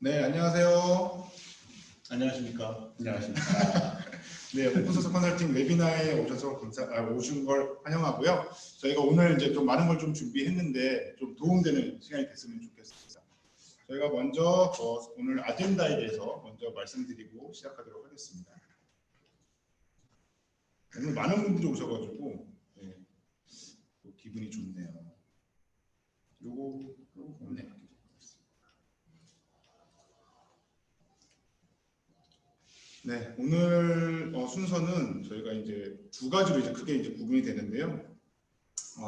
네, 안녕하세요. 안녕하십니까. 안녕하십니까. 네, 오픈소스 컨설팅 웨비나에 오신 걸 환영하고요. 저희가 오늘 이제 좀 많은 걸 좀 준비했는데 좀 도움되는 시간이 됐으면 좋겠습니다. 저희가 먼저 오늘 아젠다에 대해서 먼저 말씀드리고 시작하도록 하겠습니다. 오늘 많은 분들이 오셔가지고 네, 기분이 좋네요. 요거 네. 네, 오늘 순서는 저희가 이제 두 가지로 이제 크게 이제 구분이 되는데요.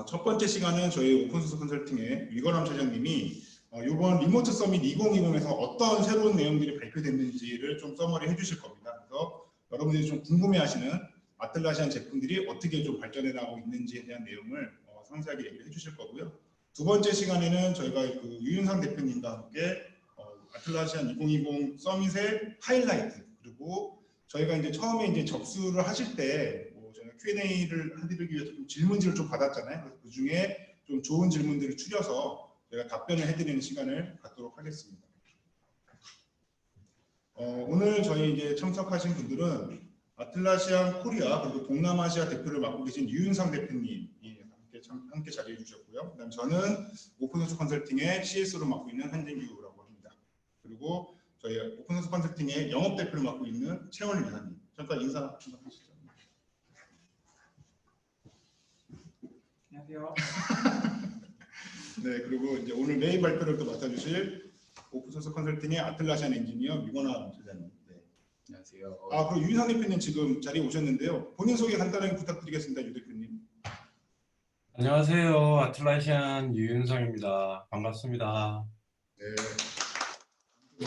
첫 번째 시간은 저희 오픈소스 컨설팅의 위건함 차장님이 이번 리모트 서밋 2020에서 어떤 새로운 내용들이 발표됐는지를 좀 서머리 해주실 겁니다. 그래서 여러분들이 좀 궁금해하시는 아틀라시안 제품들이 어떻게 좀 발전해 나가고 있는지에 대한 내용을 상세하게 얘기를 해주실 거고요. 두 번째 시간에는 저희가 그 유윤상 대표님과 함께 아틀라시안 2020 서밋의 하이라이트 그리고 저희가 이제 처음에 이제 접수를 하실 때 저희가 Q&A를 해드리기 위해서 좀 질문지를 좀 받았잖아요. 그래서 그 중에 좀 좋은 질문들을 추려서 저희가 답변을 해드리는 시간을 갖도록 하겠습니다. 오늘 저희 이제 참석하신 분들은 아틀라시안 코리아 그리고 동남아시아 대표를 맡고 계신 유윤상 대표님이 함께 자리해 주셨고요. 그다음 저는 오픈소스 컨설팅의 CS로 맡고 있는 한진규라고 합니다. 그리고 저희 오픈소스 컨설팅의 영업 대표를 맡고 있는 최원일 이사님. 잠깐 인사 한번 하시죠. 안녕하세요. 네, 그리고 이제 오늘 메인 발표를 또 맡아주실 오픈소스 컨설팅의 아틀라시안 엔지니어 위건함 차장님. 네. 안녕하세요. 그리고 유윤상 대표님 지금 자리에 오셨는데요. 본인 소개 간단하게 부탁드리겠습니다, 유 대표님. 안녕하세요. 아틀라시안 유윤상입니다. 반갑습니다. 네.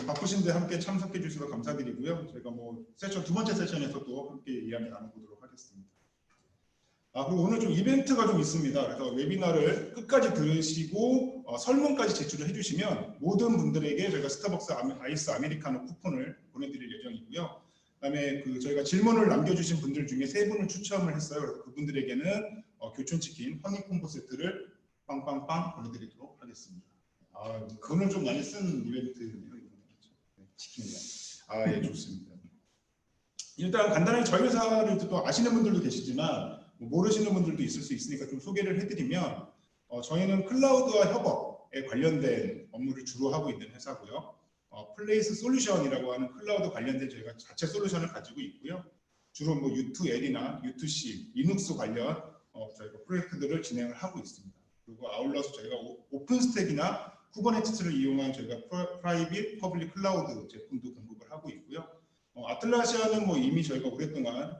바쁘신데 함께 참석해 주셔서 감사드리고요. 저희가 세션 두 번째 세션에서 또 함께 이야기 나눠보도록 하겠습니다. 그리고 오늘 좀 이벤트가 좀 있습니다. 그래서 웨비나를 끝까지 들으시고 설문까지 제출을 해주시면 모든 분들에게 저희가 스타벅스 아이스 아메리카노 쿠폰을 보내드릴 예정이고요. 그다음에 저희가 질문을 남겨주신 분들 중에 3분을 추첨을 했어요. 그래서 그분들에게는 교촌치킨 허니콤보 세트를 빵빵빵 보내드리도록 하겠습니다. 돈을 좀 많이 쓴 이벤트네요. 치킨이요. 예, 좋습니다. 일단 간단하게 저희 회사를 또 아시는 분들도 계시지만 모르시는 분들도 있을 수 있으니까 좀 소개를 해드리면 저희는 클라우드와 협업에 관련된 업무를 주로 하고 있는 회사고요. 플레이스 솔루션이라고 하는 클라우드 관련된 저희가 자체 솔루션을 가지고 있고요. 주로 U2L이나 U2C, 리눅스 관련 저희가 프로젝트들을 진행을 하고 있습니다. 그리고 아울러서 저희가 오픈스택이나 쿠버네티스를 이용한 저희가 프라이빗, 퍼블릭 클라우드 제품도 공급을 하고 있고요. 아틀라시아는 이미 저희가 오랫동안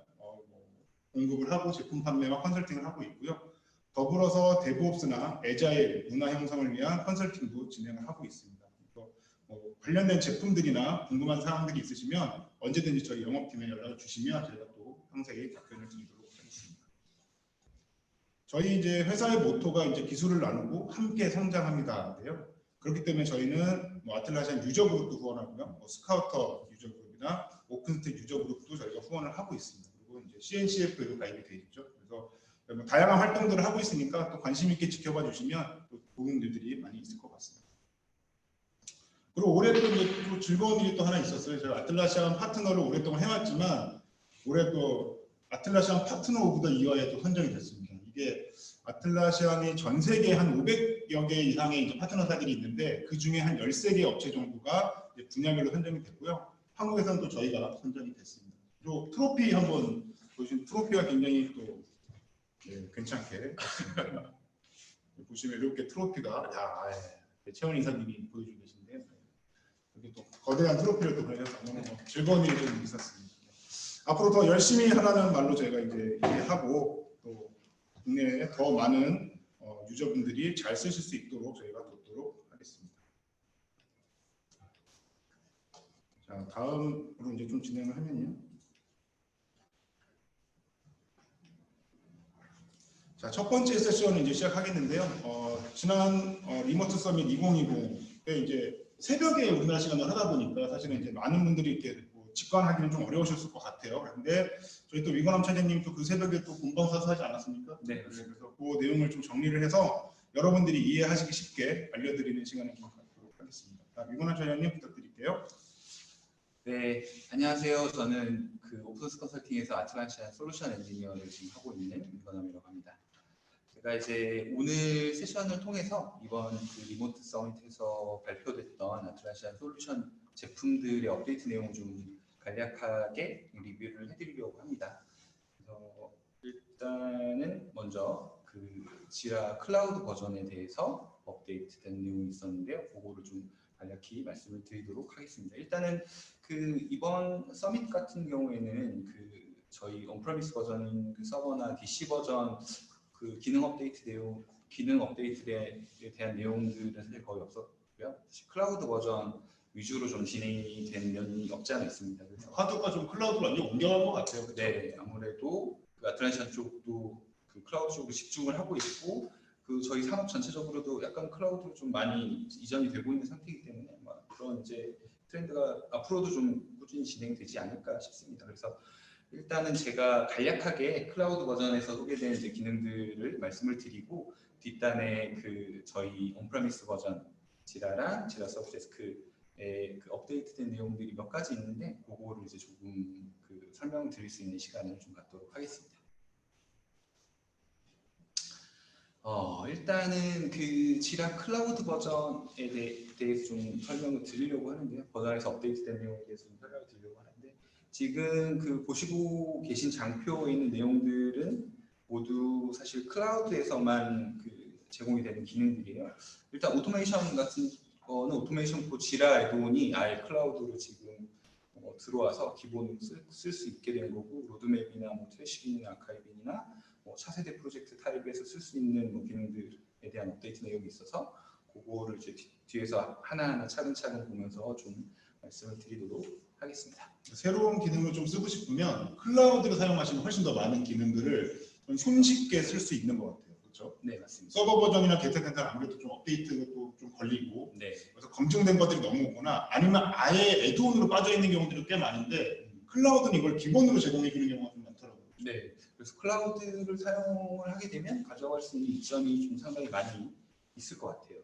공급을 하고 제품 판매와 컨설팅을 하고 있고요. 더불어서 데브옵스나 애자일 문화 형성을 위한 컨설팅도 진행을 하고 있습니다. 관련된 제품들이나 궁금한 사항들이 있으시면 언제든지 저희 영업팀에 연락을 주시면 저희가 또 상세히 답변을 드리도록 하겠습니다. 저희 이제 회사의 모토가 이제 기술을 나누고 함께 성장합니다인데요. 그렇기 때문에 저희는 아틀라시안 유저 그룹도 후원하고요, 스카우터 유저 그룹이나 오픈스택 유저 그룹도 저희가 후원을 하고 있습니다. 그리고 이제 CNCF에도 가입이 되어 있죠. 그래서 다양한 활동들을 하고 있으니까 또 관심 있게 지켜봐 주시면 또 좋은 일들이 많이 있을 것 같습니다. 그리고 올해 또 즐거운 일이 또 하나 있었어요. 제가 아틀라시안 파트너를 오랫동안 해왔지만 올해 또 아틀라시안 파트너 오브 더 이어에 또 선정이 됐습니다. 이게 아틀라시안이 전 세계에 한 500여 개 이상의 이제 파트너사들이 있는데 그 중에 한 13개 업체 정도가 분야별로 선정이 됐고요. 한국에서는 또 저희가 선정이 됐습니다. 그리고 트로피 한번 보시면 트로피가 굉장히 또 괜찮게 됐습니다. 보시면 이렇게 트로피가 최원 이사님이 보여주고 계신데요. 여기 또 거대한 트로피를 또 보내셔서 너무 즐거운 일이 좀 있었습니다. 앞으로 더 열심히 하라는 말로 저희가 이제 얘기하고 또 국내에 더 많은 유저분들이 잘 쓰실 수 있도록 저희가 돕도록 하겠습니다. 자, 다음으로 이제 좀 진행을 하면요. 자, 첫 번째 세션을 이제 시작하겠는데요. 지난 리모트 서밋 2020에 이제 새벽에 우리나라 시간을 하다 보니까 사실은 이제 많은 분들이 이렇게 직관하기는 좀 어려우셨을 것 같아요. 그런데 저희 또 위건함 차장님 또 그 새벽에 또 본방사수 하지 않았습니까? 네. 그래서 그 내용을 좀 정리를 해서 여러분들이 이해하시기 쉽게 알려드리는 시간을 좀 갖도록 하겠습니다. 유건환 차장님 부탁드릴게요. 네, 안녕하세요. 저는 그 오픈소스 컨설팅에서 아틀란티아 솔루션 엔지니어를 지금 하고 있는 유건환이라고 합니다. 제가 이제 오늘 세션을 통해서 이번 그 리모트 서밋에서 발표됐던 아틀란티아 솔루션 제품들의 업데이트 내용을 좀 간략하게 리뷰를 해드리려고 합니다. 그래서 일단은 먼저 그 지라 클라우드 버전에 대해서 업데이트된 내용이 있었는데요. 그거를 좀 간략히 말씀을 드리도록 하겠습니다. 일단은 그 이번 서밋 같은 경우에는 그 저희 온프레미스 버전인 그 서버나 DC 버전 그 기능 업데이트에 대한 내용들은 사실 거의 없었고요. 클라우드 버전 위주로 좀 진행이 된 면이 없지 않아 있습니다. 그래서 화두가 좀 클라우드로 완전 옮겨간 것 같아요. 그렇죠? 네, 아무래도 그 아틀란티아 쪽도 그 클라우드 쪽으로 집중을 하고 있고 그 저희 산업 전체적으로도 약간 클라우드로 좀 많이 이전이 되고 있는 상태이기 때문에 그런 이제 트렌드가 앞으로도 좀 꾸준히 진행되지 않을까 싶습니다. 그래서 일단은 제가 간략하게 클라우드 버전에서 소개된 이제 기능들을 말씀을 드리고 뒷단에 그 저희 온프레미스 버전 지라랑 지라 서브데스크의 그 업데이트된 내용들이 몇 가지 있는데 그거를 이제 조금 그 설명을 드릴 수 있는 시간을 좀 갖도록 하겠습니다. 일단은 그 지라 클라우드 버전에 대해서 좀 설명을 드리려고 하는데요. 버전에서 업데이트된 내용에 대해서 좀 설명을 드리려고 하는데 지금 그 보시고 계신 장표에 있는 내용들은 모두 사실 클라우드에서만 그 제공이 되는 기능들이에요. 일단 오토메이션 같은 거는 오토메이션 코 지라 애드온이 아예 클라우드로 지금 들어와서 기본으로 쓸 수 있게 된 거고 로드맵이나 뭐 트래시빈이나 아카이빙이나 뭐 차세대 프로젝트 타입에서 쓸 수 있는 뭐 기능들에 대한 업데이트 내용이 있어서 그거를 이제 뒤에서 하나하나 차근차근 보면서 좀 말씀을 드리도록 하겠습니다. 새로운 기능을 좀 쓰고 싶으면 클라우드를 사용하시면 훨씬 더 많은 기능들을 좀 손쉽게 쓸 수 있는 것 같아요. 그렇죠? 네, 맞습니다. 서버 버전이나 데이터센터는 아무래도 좀 업데이트도 좀 걸리고 네. 그래서 검증된 것들이 너무 오거나 아니면 아예 애드온으로 빠져 있는 경우들이 꽤 많은데 클라우드는 이걸 기본으로 제공해 주는 경우가 좀 많더라고요. 네. 그래서 클라우드를 사용을 하게 되면 가져갈 수 있는 이점이 좀 상당히 많이 있을 것 같아요.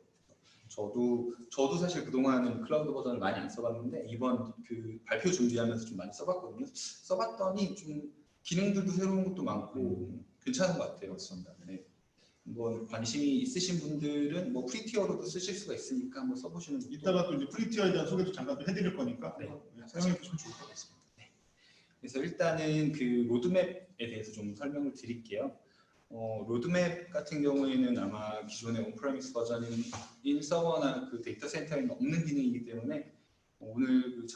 저도 사실 그동안은 클라우드 버전을 많이 안 써봤는데 이번 그 발표 준비하면서 좀 많이 써봤거든요. 써봤더니 좀 기능들도 새로운 것도 많고 괜찮은 것 같아요. 네. 뭐 관심이 있으신 분들은 뭐 프리티어로도 쓰실 수가 있으니까 한번 써보시는 것도. 이따가 또 이제 프리티어에 대한 소개도 잠깐 또 해드릴 거니까 네. 사용해 보시면 좋을 것 같습니다. 네. 그래서 일단은 그 로드맵에 대해서 좀 설명을 드릴게요. 로드맵 같은 경우에는 아마 기존의 온프레미스 버전인 서버나 그 데이터 센터에는 없는 기능이기 때문에 오늘 그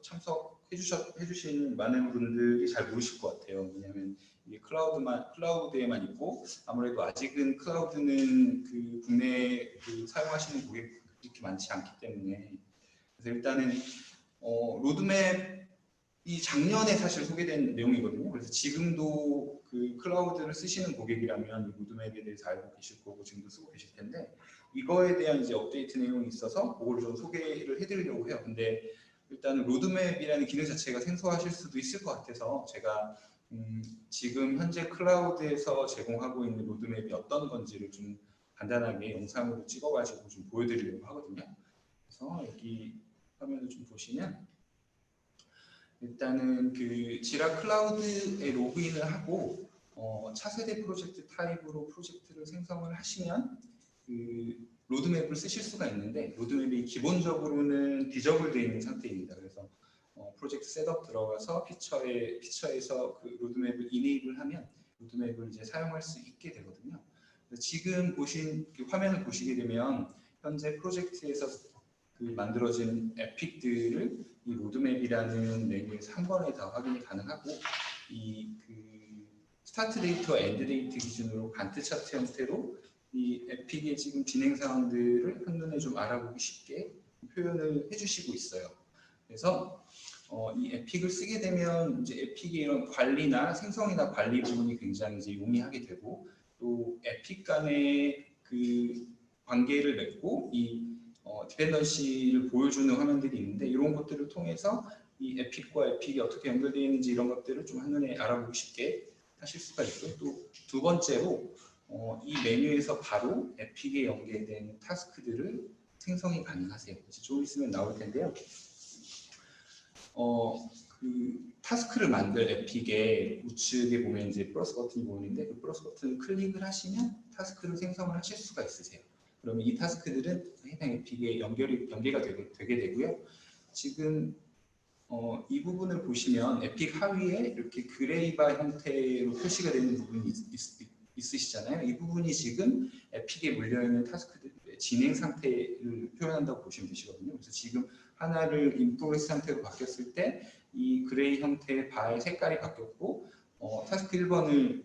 참석해주신 많은 분들이 잘 모르실 것 같아요. 왜냐하면 이게 클라우드에만 있고 아무래도 아직은 클라우드는 그 국내에 그 사용하시는 고객이 그렇게 많지 않기 때문에 그래서 일단은 로드맵 이 작년에 사실 소개된 내용이거든요. 그래서 지금도 그 클라우드를 쓰시는 고객이라면 이 로드맵에 대해서 알고 계실 거고 지금도 쓰고 계실 텐데 이거에 대한 이제 업데이트 내용이 있어서 그걸 좀 소개를 해드리려고 해요. 근데 일단은 로드맵이라는 기능 자체가 생소하실 수도 있을 것 같아서 제가 지금 현재 클라우드에서 제공하고 있는 로드맵이 어떤 건지를 좀 간단하게 영상으로 찍어가지고 좀 보여드리려고 하거든요. 그래서 여기 화면을 좀 보시면. 일단은 그 지라 클라우드에 로그인을 하고 차세대 프로젝트 타입으로 프로젝트를 생성을 하시면 그 로드맵을 쓰실 수가 있는데 로드맵이 기본적으로는 디저블되어 있는 상태입니다. 그래서 프로젝트 셋업 들어가서 피처에서 그 로드맵을 이네이블하면 로드맵을 이제 사용할 수 있게 되거든요. 지금 보신 그 화면을 보시게 되면 현재 프로젝트에서 그 만들어진 에픽들을 이 로드맵이라는 메뉴에서 한 번에 다 확인이 가능하고 이 그 스타트 데이트와 엔드 데이트 기준으로 간트 차트 형태로 이 에픽의 지금 진행 사항들을 한눈에 좀 알아보기 쉽게 표현을 해주시고 있어요. 그래서 이 에픽을 쓰게 되면 이제 에픽의 이런 관리나 생성이나 관리 부분이 굉장히 이제 용이하게 되고 또 에픽 간의 그 관계를 맺고 이 디펜던시를 보여주는 화면들이 있는데 이런 것들을 통해서 이 에픽과 에픽이 어떻게 연결되어 있는지 이런 것들을 좀 한눈에 알아보기 쉽게 하실 수가 있고 또 두 번째로 이 메뉴에서 바로 에픽에 연계된 타스크들을 생성이 가능하세요. 이제 좀 있으면 나올 텐데요. 그 타스크를 만들 에픽의 우측에 보면 이제 플러스 버튼이 보이는데 그 플러스 버튼을 클릭을 하시면 타스크를 생성을 하실 수가 있으세요. 그러면 이 타스크들은 해당 에픽에 연계가 되게 되고요. 지금 이 부분을 보시면 에픽 하위에 이렇게 그레이바 형태로 표시가 되는 부분이 있으시잖아요. 이 부분이 지금 에픽에 물려있는 타스크들의 진행 상태를 표현한다고 보시면 되시거든요. 그래서 지금 하나를 인프로그레스 상태로 바뀌었을 때 이 그레이 형태의 바의 색깔이 바뀌었고 타스크 1번을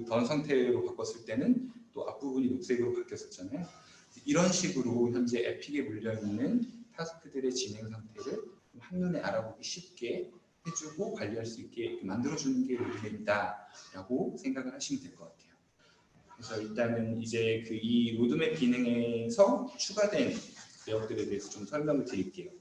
던 상태로 바꿨을 때는 또 앞부분이 녹색으로 바뀌었었잖아요. 이런 식으로 현재 에픽에 물려있는 타스크들의 진행 상태를 한눈에 알아보기 쉽게 해주고 관리할 수 있게 만들어주는 게 로드맵이다라고 생각을 하시면 될 것 같아요. 그래서 일단은 이제 이 로드맵 기능에서 추가된 내용들에 대해서 좀 설명을 드릴게요.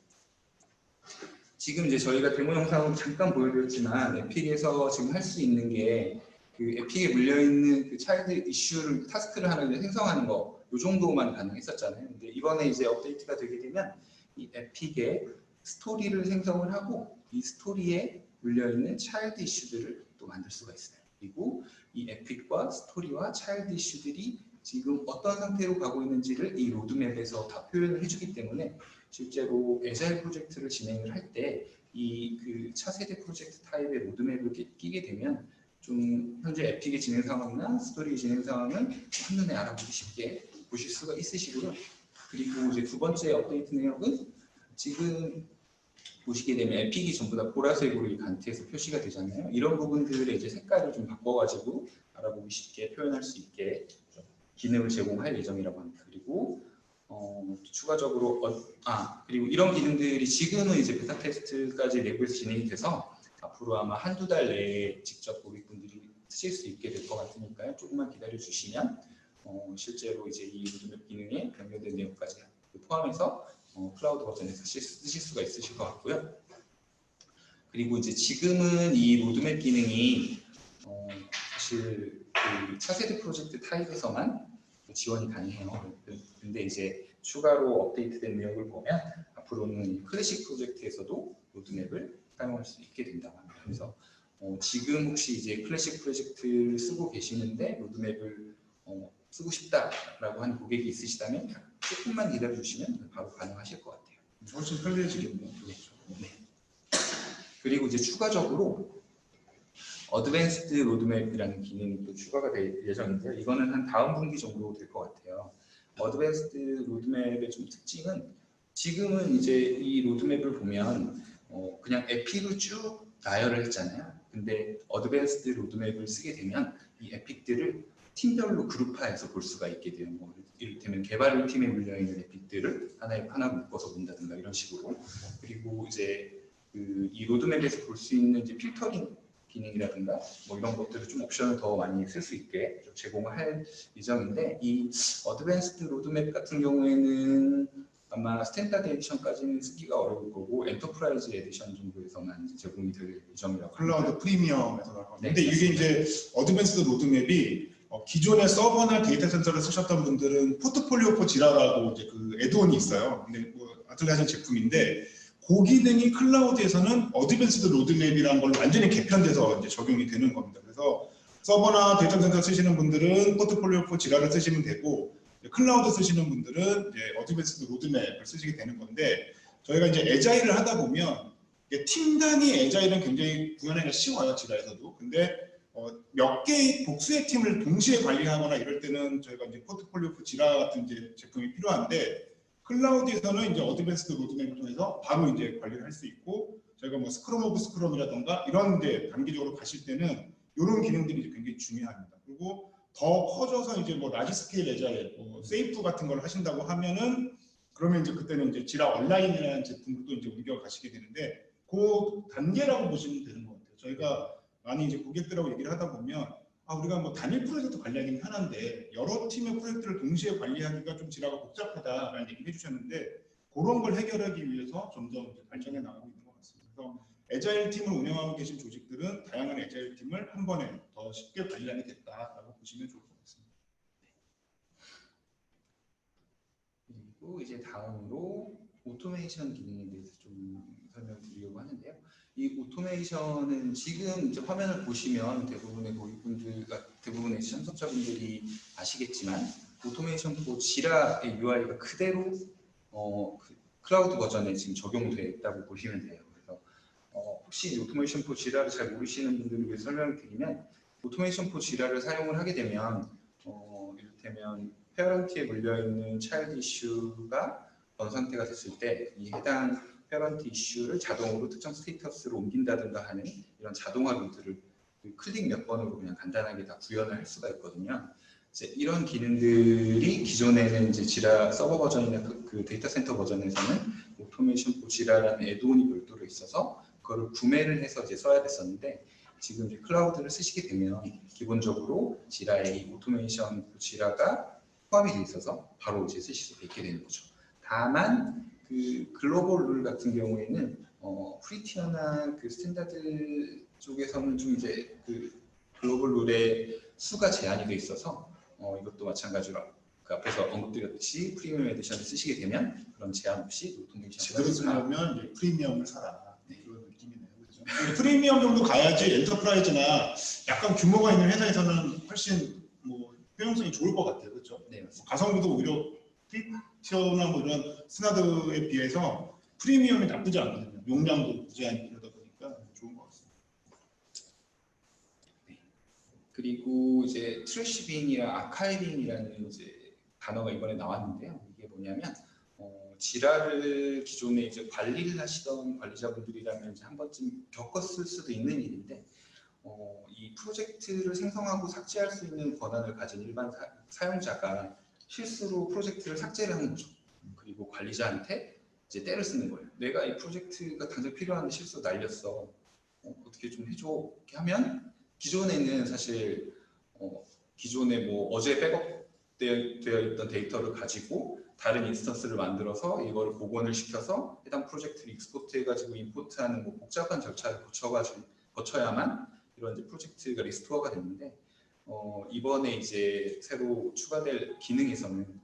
지금 이제 저희가 데모 영상으로 잠깐 보여드렸지만 에픽에서 지금 할 수 있는 게 그 에픽에 물려있는 그 차일드 이슈를 타스크를 하나 생성하는 거 이 정도만 가능했었잖아요. 근데 이번에 이제 업데이트가 되게 되면 이 에픽에 스토리를 생성을 하고 이 스토리에 물려있는 차일드 이슈들을 또 만들 수가 있어요. 그리고 이 에픽과 스토리와 차일드 이슈들이 지금 어떤 상태로 가고 있는지를 이 로드맵에서 다 표현을 해주기 때문에 실제로 에자일 프로젝트를 진행을 할 때 이 그 차세대 프로젝트 타입의 로드맵을 끼게 되면 좀 현재 에픽의 진행 상황이나 스토리의 진행 상황을 한눈에 알아보기 쉽게 보실 수가 있으시고요. 그리고 이제 두 번째 업데이트 내용은 지금 보시게 되면 에픽이 전부 다 보라색으로 이 간트에서 표시가 되잖아요. 이런 부분들의 이제 색깔을 좀 바꿔가지고 알아보기 쉽게 표현할 수 있게 기능을 제공할 예정이라고 합니다. 그리고 추가적으로 그리고 이런 기능들이 지금은 이제 베타 테스트까지 내부에서 진행이 돼서 앞으로 아마 한두 달 내에 직접 고객분들이 쓰실 수 있게 될 것 같으니까요. 조금만 기다려 주시면 실제로 이제 이 로드맵 기능에 변경된 내용까지 포함해서 클라우드 버전에서 쓰실 수가 있으실 것 같고요. 그리고 이제 지금은 이 로드맵 기능이 사실 그 차세대 프로젝트 타입에서만 지원이 가능해요. 근데 이제 추가로 업데이트된 내용을 보면 앞으로는 클래식 프로젝트에서도 로드맵을 사용할 수 있게 된다고 합니다. 그래서 지금 혹시 이제 클래식 프로젝트를 쓰고 계시는데 로드맵을 쓰고 싶다라고 하는 고객이 있으시다면 조금만 기다려 주시면 바로 가능하실 것 같아요. 훨씬 편리해지겠네요. 네. 그리고 이제 추가적으로 어드밴스드 로드맵이라는 기능이 또 추가가 될 예정인데요. 이거는 한 다음 분기 정도 될 것 같아요. 어드밴스드 로드맵의 좀 특징은 지금은 이제 이 로드맵을 보면 그냥 에픽을 쭉 나열을 했잖아요. 근데 어드밴스드 로드맵을 쓰게 되면 이 에픽들을 팀별로 그룹화해서 볼 수가 있게 돼요. 뭐 이를테면 개발 팀에 물려있는 에픽들을 하나 묶어서 본다든가 이런 식으로. 그리고 이제 이 로드맵에서 볼 수 있는 이제 필터링 기능이라든가 뭐 이런 것들을 좀 옵션을 더 많이 쓸 수 있게 제공을 할 예정인데 이 어드밴스드 로드맵 같은 경우에는 아마 스탠다드 에디션까지는 쓰기가 어려울 거고 엔터프라이즈 에디션 정도에서만 이제 제공이 될 예정이라고 클라우드 합니다. 프리미엄에서 나올 겁니다. 근데 네, 이게 이제 어드밴스드 로드맵이 기존의 서버나 데이터 센터를 쓰셨던 분들은 포트폴리오 포 지라라고 이제 그 애드온이 있어요. 근데 뭐 아틀라이션 제품인데 그 기능이 클라우드에서는 어드밴스드 로드맵이라는 걸로 완전히 개편돼서 이제 적용이 되는 겁니다. 그래서 서버나 데이터 센터 쓰시는 분들은 포트폴리오 포 지라를 쓰시면 되고 클라우드 쓰시는 분들은 이제 어드밴스드 로드맵을 쓰시게 되는 건데 저희가 이제 에자일을 하다 보면 팀 단위 에자일은 굉장히 구현하기가 쉬워요. 지라에서도. 근데 몇 개의 복수의 팀을 동시에 관리하거나 이럴 때는 저희가 이제 포트폴리오 포 지라 같은 이제 제품이 필요한데 클라우드에서는 이제 어드밴스드 로드맵을 통해서 바로 이제 관리를 할 수 있고 저희가 뭐 스크럼 오브 스크럼이라던가 이런 이제 단기적으로 가실 때는 이런 기능들이 이제 굉장히 중요합니다. 그리고 더 커져서 이제 뭐 라지 스케일 에자일, 뭐 세이프 같은 걸 하신다고 하면은 그러면 이제 그때는 이제 지라 온라인이라는 제품으로 이제 옮겨 가시게 되는데 그 단계라고 보시면 되는 것 같아요. 저희가 많이 이제 고객들하고 얘기를 하다 보면 우리가 뭐 단일 프로젝트 관리하기는 편한데 여러 팀의 프로젝트를 동시에 관리하기가 좀 지라가 복잡하다라는 얘기를 해주셨는데 그런 걸 해결하기 위해서 점점 이제 발전해 나가고 있는 것 같습니다. 그래서 에자일 팀을 운영하고 계신 조직들은 다양한 에자일 팀을 한 번에 더 쉽게 관리하게 됐다라고 보시면 좋을 것 같습니다. 그리고 이제 다음으로 오토메이션 기능에 대해서 좀 설명드리려고 하는데요. 이 오토메이션은 지금 이제 화면을 보시면 대부분의 참석자분들이 아시겠지만 오토메이션 또 지라의 UI가 그대로 클라우드 버전에 지금 적용되어 있다고 보시면 돼요. 그래서 혹시 오토메이션 포 지라를 잘 모르시는 분들을 위해 설명을 드리면 오토메이션 포 지라를 사용을 하게 되면 이를테면 페어런트에 물려있는 차일드 이슈가 어느 상태가 됐을 때 이 해당 페어런트 이슈를 자동으로 특정 스테이터스로 옮긴다든가 하는 이런 자동화 루트를 클릭 몇 번으로 그냥 간단하게 다 구현을 할 수가 있거든요. 이제 이런 기능들이 기존에는 이제 지라 서버 버전이나 그 데이터 센터 버전에서는 오토메이션 포 지라라는 애드온이 별도로 있어서 그거를 구매를 해서 이제 써야 됐었는데 지금 이제 클라우드를 쓰시게 되면 기본적으로 지라의 오토메이션 포 지라가 포함이 되어 있어서 바로 이제 쓰실 수 있게 되는 거죠. 다만 그 글로벌 룰 같은 경우에는 프리티어나 그 스탠다드 쪽에서는 좀 이제 그 글로벌 룰의 수가 제한이 돼 있어서 이것도 마찬가지로 그 앞에서 언급드렸듯이 프리미엄 에디션을 쓰시게 되면 그런 제한 없이 오토메이션 제대로 쓰려면 이제 프리미엄을 사라. 그런 느낌이네요. 그렇죠? 프리미엄 정도 가야지 엔터프라이즈나 약간 규모가 있는 회사에서는 훨씬 뭐 효용성이 좋을 것 같아요. 그렇죠? 네, 가성비도 오히려 피처나 뭐 이런 스나드에 비해서 프리미엄이 나쁘지 않거든요. 용량도 무제한이 그러다 보니까 좋은 것 같습니다. 그리고 이제 트래시빙이랑 아카이빙이라는 이제 단어가 이번에 나왔는데요. 이게 뭐냐면 지라를 기존에 이제 관리를 하시던 관리자분들이라면 이제 한 번쯤 겪었을 수도 있는 일인데 이 프로젝트를 생성하고 삭제할 수 있는 권한을 가진 일반 사용자가 실수로 프로젝트를 삭제를 하는 거죠. 그리고 관리자한테 이제 떼를 쓰는 거예요. 내가 이 프로젝트가 당장 필요한데 실수 날렸어. 어떻게 좀 해줘. 이렇게 하면 기존에는 사실 기존에 뭐 어제 백업되어 있던 데이터를 가지고 다른 인스턴스를 만들어서 이거를 복원을 시켜서 해당 프로젝트를 익스포트해가지고 임포트하는 뭐 복잡한 절차를 거쳐야만 이런 이제 프로젝트가 리스토어가 됐는데 이번에 이제 새로 추가될 기능에서는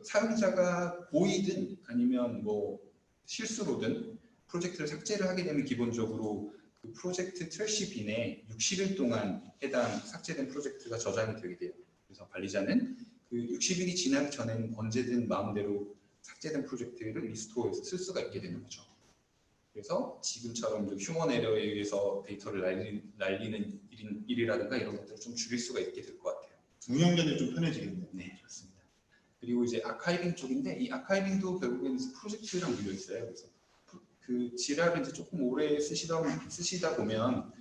사용자가 고의든 아니면 뭐 실수로든 프로젝트를 삭제를 하게 되면 기본적으로 그 프로젝트 트래시 빈에 60일 동안 해당 삭제된 프로젝트가 저장이 되게 돼요. 그래서 관리자는 그 60일이 지나기 전에는 언제든 마음대로 삭제된 프로젝트를 리스토어해서 쓸 수가 있게 되는 거죠. 그래서 지금처럼 휴먼 에러에 의해서 데이터를 날리는 일이라든가 이런 것들을 좀 줄일 수가 있게 될 것 같아요. 운영자들이 좀 편해지겠네요. 네, 그렇습니다. 그리고 이제 아카이빙 쪽인데 이 아카이빙도 결국에는 프로젝트랑 물려 있어요. 그래서 그 지라를 이제 조금 오래 쓰시다 보면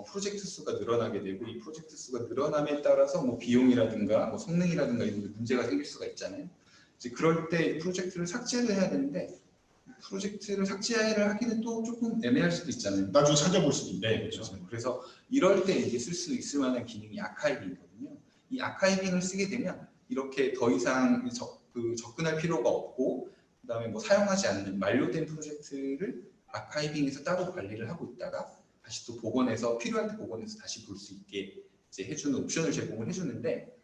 프로젝트 수가 늘어나게 되고 이 프로젝트 수가 늘어남에 따라서 뭐 비용이라든가 뭐 성능이라든가 이런 데 문제가 생길 수가 있잖아요. 이제 그럴 때 프로젝트를 삭제를 해야 되는데 프로젝트를 삭제를 하기는 또 조금 애매할 수도 있잖아요. 나중에 찾아볼 수도 있고. 네, 그렇죠. 그래서 이럴 때 이제 쓸 수 있을 만한 기능이 아카이빙이거든요. 이 아카이빙을 쓰게 되면 이렇게 더 이상 접근할 필요가 없고 그다음에 뭐 사용하지 않는 만료된 프로젝트를 아카이빙에서 따로 관리를 하고 있다가 다시 또 복원해서 필요할 때 복원해서 다시 볼 수 있게 이제 해주는 옵션을 제공을 해주는데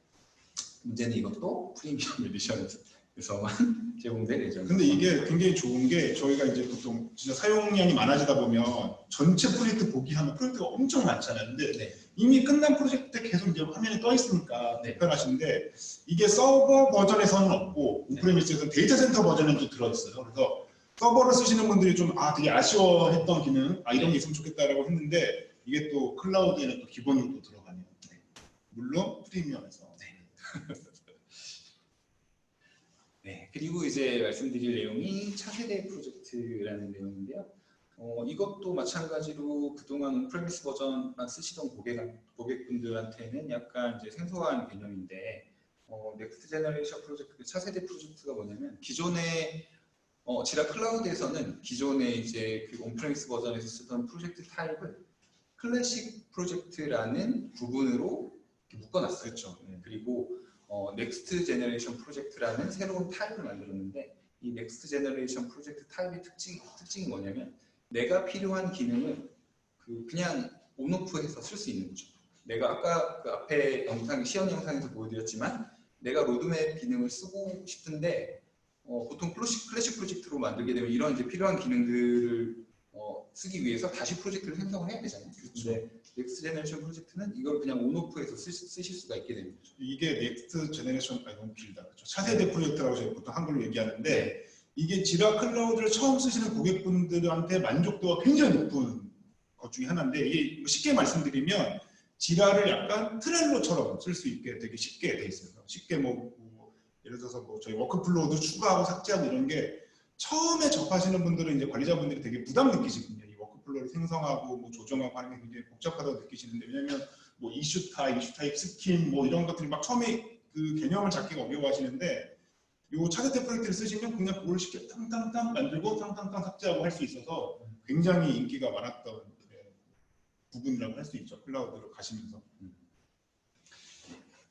문제는 이것도 프리미엄 에디션에서만 제공될 예정입니다. 근데 이게 굉장히 좋은 게 저희가 이제 보통 진짜 사용량이 많아지다 보면 전체 프로젝트 보기 하면 프로젝트가 엄청 많잖아요. 근데 네. 이미 끝난 프로젝트 때 계속 이제 화면에 떠 있으니까 네. 불편하신데 이게 서버 버전에서는 없고 네. 오프레미스에서는 데이터 센터 버전은 또 들어있어요. 그래서 서버를 쓰시는 분들이 좀 되게 아쉬워했던 기능 이런 게 있으면 좋겠다라고 했는데 이게 또 클라우드에는 또 기본으로 또 들어가네요. 네. 물론 프리미엄에서. 네, 그리고 이제 말씀드릴 내용이 차세대 프로젝트라는 내용인데요. 이것도 마찬가지로 그동안 온프레미스 버전만 쓰시던 고객분들한테는 약간 이제 생소한 개념인데 넥스트 제너레이션 프로젝트, 차세대 프로젝트가 뭐냐면 기존의 지라 클라우드에서는 기존에 이제 그 온프레미스 버전에서 쓰던 프로젝트 타입을 클래식 프로젝트라는 부분으로 묶어놨어요. 그렇죠. 그리고 넥스트 제너레이션 프로젝트라는 새로운 타입을 만들었는데 이 넥스트 제너레이션 프로젝트 타입의 특징이 뭐냐면 내가 필요한 기능을 그냥 온오프해서 쓸 수 있는 거죠. 내가 아까 그 앞에 시연 영상에서 보여드렸지만 내가 로드맵 기능을 쓰고 싶은데 보통 클래식 프로젝트로 만들게 되면 이런 이제 필요한 기능들을 쓰기 위해서 다시 프로젝트를 생성을 해야 되잖아요. 근데 넥스트 제너레이션 프로젝트는 이걸 그냥 온오프해서 쓰실 수가 있게 되는 거죠. 이게 넥스트 제너레이션 너무 길다. 그렇죠? 차세대 프로젝트라고 저희 보통 한글로 얘기하는데 네. 이게 지라 클라우드를 처음 쓰시는 고객분들한테 만족도가 굉장히 높은 것 중에 하나인데 이게 쉽게 말씀드리면 지라를 약간 트렐로처럼 쓸 수 있게 되게 쉽게 돼 있어요. 쉽게 예를 들어서 저희 워크플로우도 추가하고 삭제하고 이런 게 처음에 접하시는 분들은 이제 관리자분들이 되게 부담 느끼시거든요. 이 워크플로우를 생성하고 조정하고 하는 게 굉장히 복잡하다고 느끼시는데 왜냐면 이슈 타입, 스킨 이런 것들이 막 처음에 그 개념을 잡기가 어려워하시는데 요 차세대 프로젝트를 쓰시면 그냥 그걸 쉽게 탕탕탕 만들고 탕탕탕 삭제하고 할 수 있어서 굉장히 인기가 많았던 부분이라고 할 수 있죠. 클라우드로 가시면서.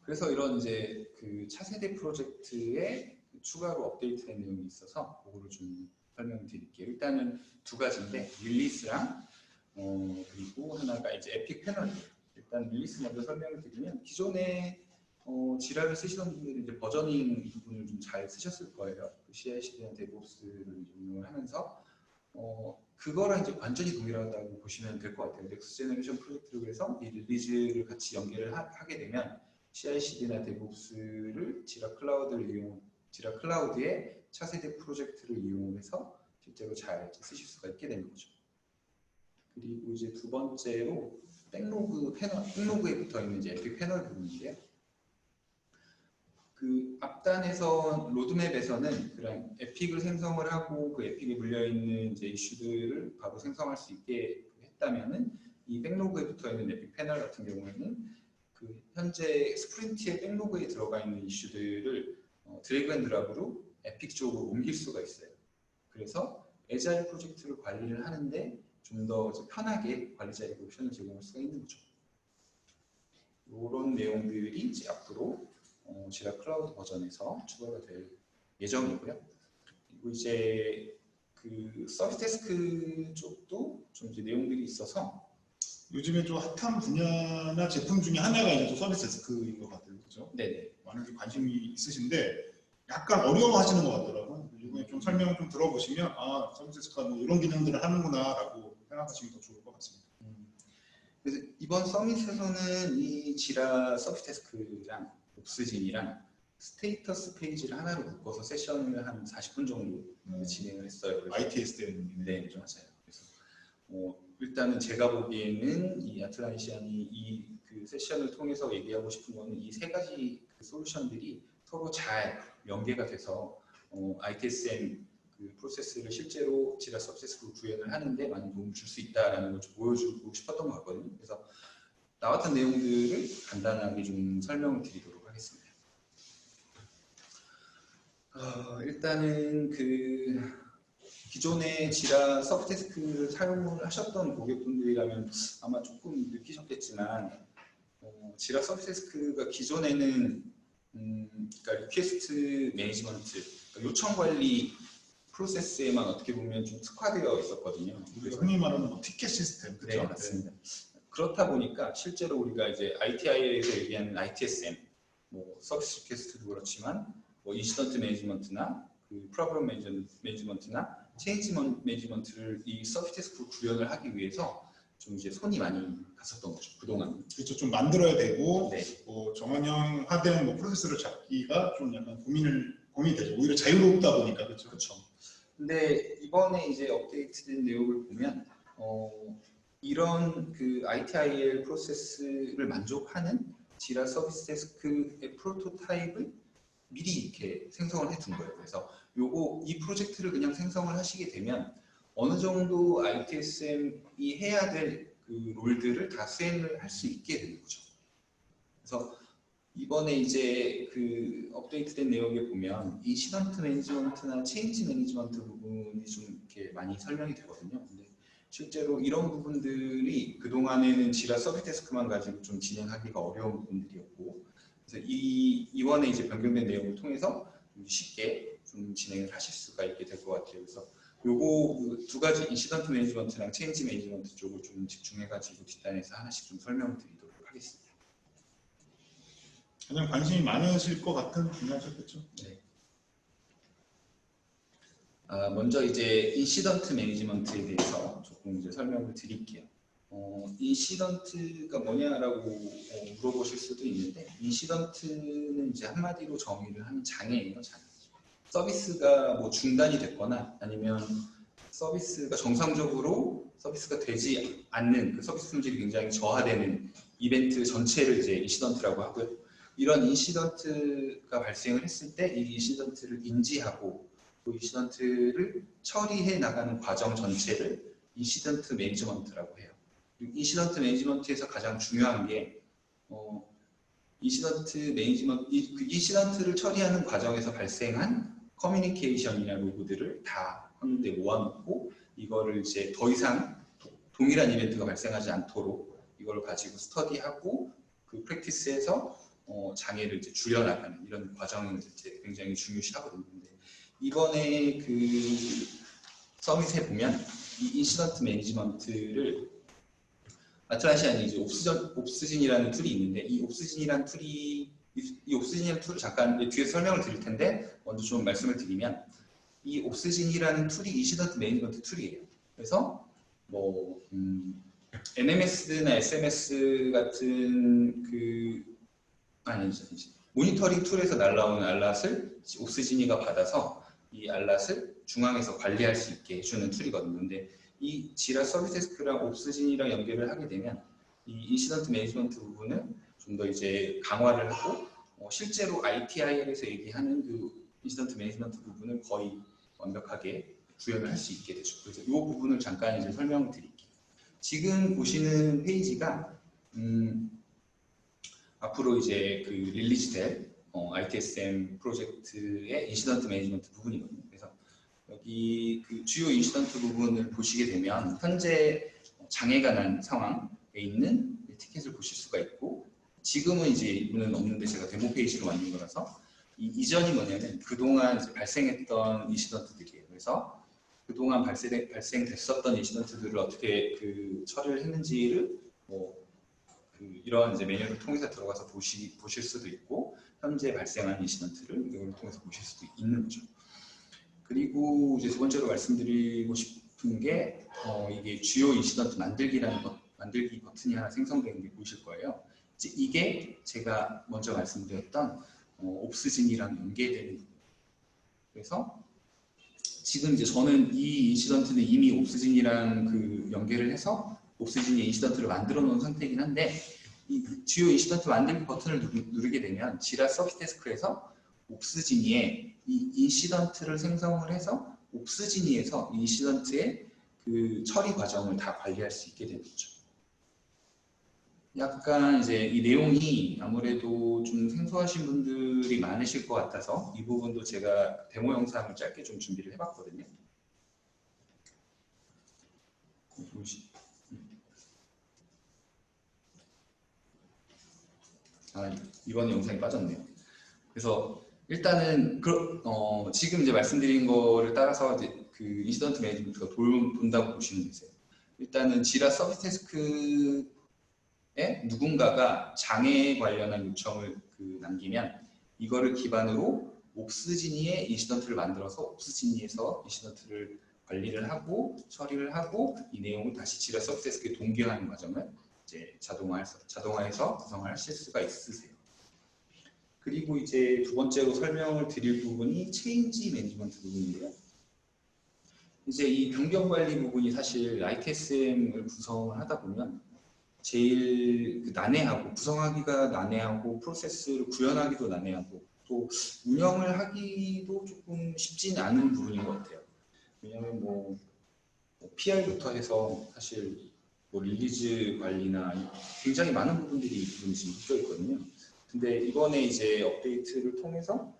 그래서 이런 이제 그 차세대 프로젝트에 추가로 업데이트된 내용이 있어서 그거를 좀 설명드릴게요. 일단은 두 가지인데 릴리스랑 그리고 하나가 이제 에픽 패널이에요. 일단 릴리스 먼저 설명을 드리면 기존에 지라를 쓰시던 분들은 이제 버저닝 부분을 좀 잘 쓰셨을 거예요. 그 CI/CD나 데브옵스를 이용을 하면서 그거랑 이제 완전히 동일하다고 보시면 될 것 같아요. 넥스트 제너레이션 프로젝트를 그래서 이 릴리즈를 같이 연계를 하게 되면 CI/CD나 데브옵스를 지라 클라우드의 차세대 프로젝트를 이용해서 실제로 잘 쓰실 수가 있게 되는 거죠. 그리고 이제 두 번째로 백로그에 붙어 있는 이제 에픽 패널 부분인데요. 그 앞단에서 로드맵에서는 그런 에픽을 생성을 하고 그 에픽에 물려 있는 이제 이슈들을 바로 생성할 수 있게 했다면은 이 백로그에 붙어 있는 에픽 패널 같은 경우에는 그 현재 스프린트의 백로그에 들어가 있는 이슈들을 드래그 앤 드랍으로 에픽 쪽으로 옮길 수가 있어요. 그래서 애자일 프로젝트를 관리를 하는데 좀 더 편하게 관리자에게 옵션을 제공할 수가 있는 거죠. 이런 내용들이 이제 앞으로 지라 클라우드 버전에서 추가가 될 예정이고요. 그리고 이제 그 서비스 데스크 쪽도 좀 이제 내용들이 있어서 요즘에 좀 핫한 분야나 제품 중에 하나가 이제 또 서비스 데스크인 것 같아요. 그렇죠? 네네. 많은 게 관심이 있으신데 약간 어려워하시는 것 같더라고요. 이번에 좀 설명을 좀 들어보시면 서비스 데스크가 이런 기능들을 하는구나라고 생각하시면 더 좋을 것 같습니다. 그래서 이번 서밋에서는 이 지라 서비스 데스크랑 옵스진이랑 스테이터스 페이지를 하나로 묶어서 세션을 한 40분 정도 진행을 했어요. ITSM. 네, 맞아요. 그래서 일단은 제가 보기에는 이 아틀란티안이 이 그 세션을 통해서 얘기하고 싶은 거는 이 세 가지 그 솔루션들이 서로 잘 연계가 돼서 ITSM 그 프로세스를 실제로 지라 서비스로 구현을 하는데 많은 도움을 줄 수 있다라는 걸 좀 보여주고 싶었던 것 같거든요. 그래서 나왔던 내용들을 간단하게 좀 설명을 드리도록 하겠습니다. 일단은 그 기존의 지라 서브데스크를 사용을 하셨던 고객분들이라면 아마 조금 느끼셨겠지만 지라 서브데스크가 기존에는 그러니까 리퀘스트 매니지먼트, 그러니까 요청 관리 프로세스에만 어떻게 보면 좀 특화되어 있었거든요. 우리가 흔히 말하는 티켓 시스템. 그렇죠? 네, 맞습니다. 그렇다 보니까 실제로 우리가 이제 ITIL에서 얘기하는 ITSM, 서비스 리퀘스트도 그렇지만 인시던트 매니지먼트나 그 프로그램 매니지먼트나 체인지 매니지먼트를 이 서비스 데스크로 구현을 하기 위해서 좀 이제 손이 많이 갔었던 거죠 그동안. 그렇죠. 좀 만들어야 되고 네. 정원형화된 프로세스를 잡기가 좀 약간 고민이 되죠. 오히려 자유롭다 보니까 그렇죠. 그렇죠. 근데 이번에 이제 업데이트된 내용을 보면 이런 그 ITIL 프로세스를 만족하는 지라 서비스 데스크의 프로토타입을 미리 이렇게 생성을 해둔 거예요. 그래서 이 프로젝트를 그냥 생성을 하시게 되면 어느 정도 ITSM이 해야 될 그 롤들을 다 수행을 할 수 있게 되는 거죠. 그래서 이번에 이제 그 업데이트된 내용에 보면 인시던트 매니지먼트나 체인지 매니지먼트 부분이 좀 이렇게 많이 설명이 되거든요. 근데 실제로 이런 부분들이 그동안에는 지라 서비스 데스크만 가지고 좀 진행하기가 어려운 부분들이었고, 그래서 이번에 이제 변경된 내용을 통해서 쉽게 좀 진행을 하실 수가 있게 될 것 같아요. 그래서 요거 두 가지 인시던트 매니지먼트랑 체인지 매니지먼트 쪽을 좀 집중해가지고 뒷단에서 하나씩 좀 설명을 드리도록 하겠습니다. 가장 관심이 많으실 것 같은 분야죠, 그렇죠? 네. 먼저 이제 인시던트 매니지먼트에 대해서 조금 이제 설명을 드릴게요. 인시던트가 뭐냐라고 물어보실 수도 있는데, 인시던트는 이제 한마디로 정의를 하면 장애예요, 장애. 서비스가 뭐 중단이 됐거나 아니면 서비스가 정상적으로 서비스가 되지 않는 그 서비스 품질이 굉장히 저하되는 이벤트 전체를 이제 인시던트라고 하고요. 이런 인시던트가 발생을 했을 때 이 인시던트를 인지하고 그 인시던트를 처리해 나가는 과정 전체를 인시던트 매니지먼트라고 해요. 인시던트 매니지먼트에서 가장 중요한 게 인시던트를 처리하는 과정에서 발생한 커뮤니케이션이나 로그들을 다 한데 모아놓고 이거를 이제 더 이상 동일한 이벤트가 발생하지 않도록 이걸 가지고 스터디하고 그 프랙티스에서 장애를 이제 줄여나가는 이런 과정을 이제 굉장히 중요시하거든요. 근데 이번에 그 서밋에 보면 이 인시던트 매니지먼트를 아틀란시안이 이제 옵스진이라는 툴이 있는데 이 옵스진이라는 툴을 잠깐 뒤에서 설명을 드릴 텐데 먼저 좀 말씀을 드리면 이 옵스진이라는 툴이 인시던트 매니지먼트 툴이에요. 그래서 뭐 NMS나 SMS 같은 모니터링 툴에서 날라오는 알랏을 옵스진이가 받아서 이 알랏을 중앙에서 관리할 수 있게 해주는 툴이거든요. 근데 이 지라 서비스 데스크랑 옵스진이랑 연결을 하게 되면 이 인시던트 매니지먼트 부분은 좀 더 이제 강화를 하고 실제로 ITIL에서 얘기하는 그 인시던트 매니지먼트 부분을 거의 완벽하게 구현을 할 수 있게 되죠. 그래서 이 부분을 잠깐 이제 설명을 드릴게요. 지금 보시는 페이지가 앞으로 이제 그 릴리즈될 ITSM 프로젝트의 인시던트 매니지먼트 부분이거든요. 그래서 여기 그 주요 인시던트 부분을 보시게 되면 현재 장애가 난 상황에 있는 티켓을 보실 수가 있고, 지금은 이제 이분은 없는데 제가 데모 페이지로 만든 거라서 이 이전이 뭐냐면 그동안 이제 발생했던 인시던트들이에요. 그래서 그동안 발생됐었던 인시던트들을 어떻게 그 처리를 했는지를 이런 이제 메뉴를 통해서 들어가서 보실 수도 있고, 현재 발생한 인시던트를 이걸 통해서 보실 수도 있는 거죠. 그리고 이제 두 번째로 말씀드리고 싶은 게 이게 주요 인시던트 만들기 버튼이 하나 생성되는 게 보이실 거예요. 이제 이게 제가 먼저 말씀드렸던 옵스진이랑 연계되는 부분. 그래서 지금 이제 저는 이 인시던트는 이미 옵스진이랑 그 연계를 해서 옵스진이 인시던트를 만들어 놓은 상태이긴 한데, 이 주요 인시던트 만들기 버튼을 누르게 되면 지라 서비스 데스크에서 옵스진이에 이 인시던트를 생성을 해서 옵스진이에서 인시던트의 그 처리 과정을 다 관리할 수 있게 되는 거죠. 약간 이제 이 내용이 아무래도 좀 생소하신 분들이 많으실 것 같아서 이 부분도 제가 데모 영상을 짧게 좀 준비를 해봤거든요. 이번 영상이 빠졌네요. 그래서 일단은 지금 이제 말씀드린 거를 따라서 이제 그 인시던트 매니지먼트가 돈다고 보시면 되세요. 일단은 지라 서비스 데스크에 누군가가 장애에 관련한 요청을 남기면 이거를 기반으로 옵스지니의 인시던트를 만들어서 옵스지니에서 인시던트를 관리를 하고 처리를 하고 이 내용을 다시 지라 서비스 데스크에 동기화하는 과정을 이제 자동화해서 구성을 하실 수가 있으세요. 그리고 이제 두 번째로 설명을 드릴 부분이 체인지 매니지먼트 부분인데요. 이제 이 변경 관리 부분이 사실 ITSM을 구성을 하다 보면 제일 난해하고 구성하기가 난해하고 프로세스를 구현하기도 난해하고 또 운영을 하기도 조금 쉽지는 않은 부분인 것 같아요. 왜냐하면 뭐 PI부터 해서 사실 릴리즈 관리나 굉장히 많은 부분들이 이 부분이 지금 묶여 있거든요. 근데 이번에 이제 업데이트를 통해서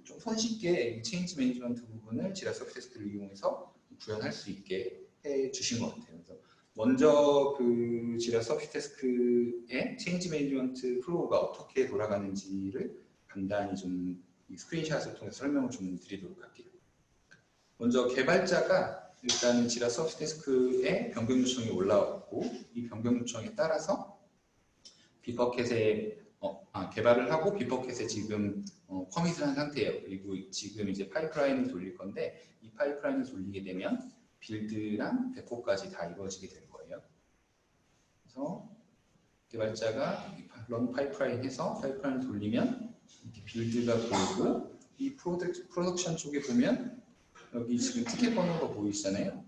좀 손쉽게 체인지 매니지먼트 부분을 지라 서비스 데스크를 이용해서 구현할 수 있게 해 주신 것 같아요. 그래서 먼저 그 지라 서비스 데스크의 체인지 매니지먼트 플로우가 어떻게 돌아가는지를 간단히 좀 스크린샷을 통해서 설명을 좀 드리도록 할게요. 먼저 개발자가 일단은 지라 서비스 데스크에 변경 요청이 올라왔고 이 변경 요청에 따라서 빅버켓에 개발을 하고 비퍼켓에 지금 커밋을 한 상태예요. 그리고 지금 이제 파이프라인을 돌릴 건데 이 파이프라인을 돌리게 되면 빌드랑 배포까지 다 이루어지게 될 거예요. 그래서 개발자가 런 파이프라인 해서 파이프라인을 돌리면 이렇게 빌드가 보이고 이 프로덕션 쪽에 보면 여기 지금 티켓 번호가 보이시잖아요.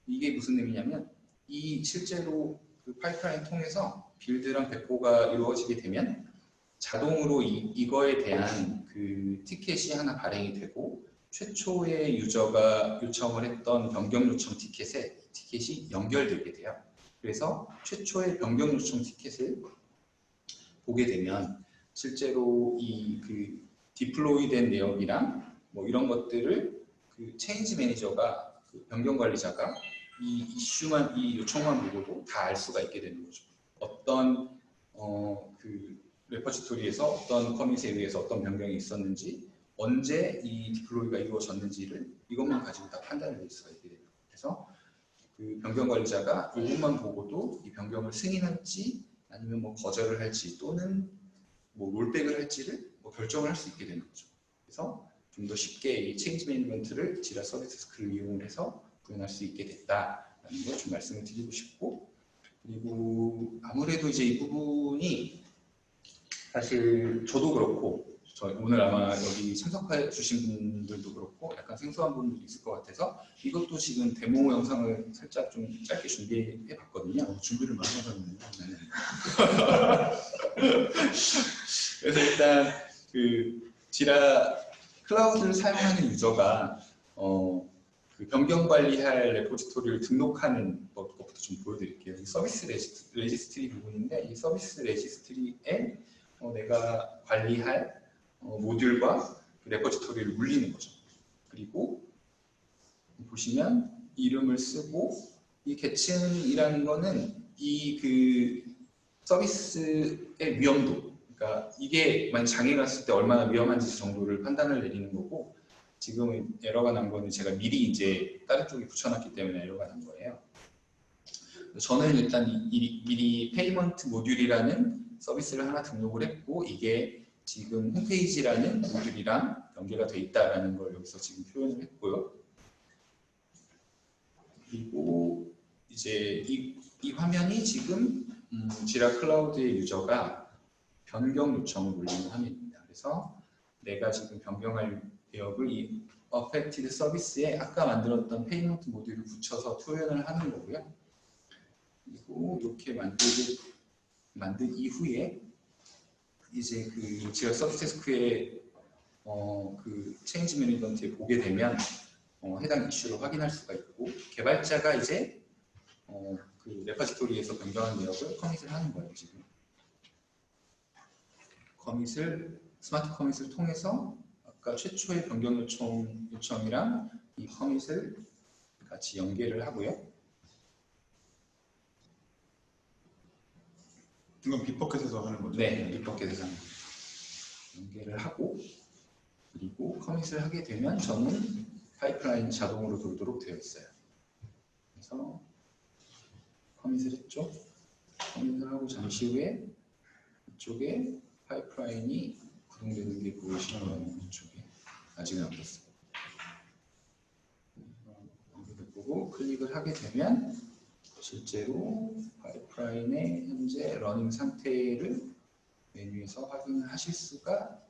이게 무슨 의미냐면 이 실제로 그 파이프라인 통해서 빌드랑 배포가 이루어지게 되면 자동으로 이거에 대한 그 티켓이 하나 발행이 되고 최초의 유저가 요청을 했던 변경 요청 티켓이 연결되게 돼요. 그래서 최초의 변경 요청 티켓을 보게 되면 실제로 이 그 디플로이된 내역이랑 뭐 이런 것들을 그 체인지 매니저가 그 변경 관리자가 이 이슈만 이 요청만 보고도 다 알 수가 있게 되는 거죠. 어떤 그 레퍼지토리에서 어떤 커밋에 의해서 어떤 변경이 있었는지 언제 이 디플로이가 이루어졌는지를 이것만 가지고 다 판단을 낼 수가 있게 됩니다. 그래서 그 변경 관리자가 이것만 보고도 이 변경을 승인할지 아니면 뭐 거절을 할지 또는 뭐 롤백을 할지를 뭐 결정을 할 수 있게 되는 거죠. 그래서 좀 더 쉽게 이 체인지 매니지먼트를 지라 서비스 데스크를 이용을 해서 구현할 수 있게 됐다라는 걸 좀 말씀을 드리고 싶고, 그리고 아무래도 이제 이 부분이 사실 저도 그렇고 오늘 아마 여기 참석해 주신 분들도 그렇고 약간 생소한 부분도 있을 것 같아서 이것도 지금 데모 영상을 살짝 좀 짧게 준비해 봤거든요. 준비를 많이 하셨네요. 그래서 일단 그 지라 클라우드를 사용하는 유저가 그 변경 관리할 레포지토리를 등록하는 것부터 좀 보여드릴게요. 이 서비스 레지스트리 부분인데 이 서비스 레지스트리에 내가 관리할 모듈과 그 레포지토리를 물리는 거죠. 그리고 보시면 이름을 쓰고 이 계층이라는 거는 이 그 서비스의 위험도, 그러니까 이게 만약 장애가 났을 때 얼마나 위험한지 정도를 판단을 내리는 거고, 지금 에러가 난 거는 제가 미리 이제 다른 쪽에 붙여놨기 때문에 에러가 난 거예요. 저는 일단 미리 페이먼트 모듈이라는 서비스를 하나 등록을 했고 이게 지금 홈페이지라는 모듈이랑 연계가 돼 있다라는 걸 여기서 지금 표현을 했고요. 그리고 이제 이 화면이 지금 지라 클라우드의 유저가 변경 요청을 올리는 화면입니다. 그래서 내가 지금 변경할 내역을 이 affected 서비스에 아까 만들었던 페이먼트 모듈을 붙여서 표현을 하는 거고요. 그리고 이렇게 만든 이후에 이제 그 지라 서비스 데스크의 그 체인지 매니지먼트에 보게 되면 해당 이슈를 확인할 수가 있고, 개발자가 이제 그 레퍼지토리에서 변경한 내역을 커밋을 하는 거예요. 지금 스마트 커밋을 통해서 아까 최초의 변경 요청이랑 이 커밋을 같이 연계를 하고요. 이건 비퍼켓에서 하는 거죠? 네, 비퍼켓에서 하는 거예요. 연계를 하고 그리고 커밋을 하게 되면 저는 파이프라인 자동으로 돌도록 되어 있어요. 그래서 커밋을 했죠. 커밋을 하고 잠시 후에 이쪽에 파이프라인이 구동되는 게 보이시면 이쪽에 아직은 안 됐어요. 여기를 보고 클릭을 하게 되면 실제로 파이프라인의 현재 러닝 상태를 메뉴에서 확인을 하실 수가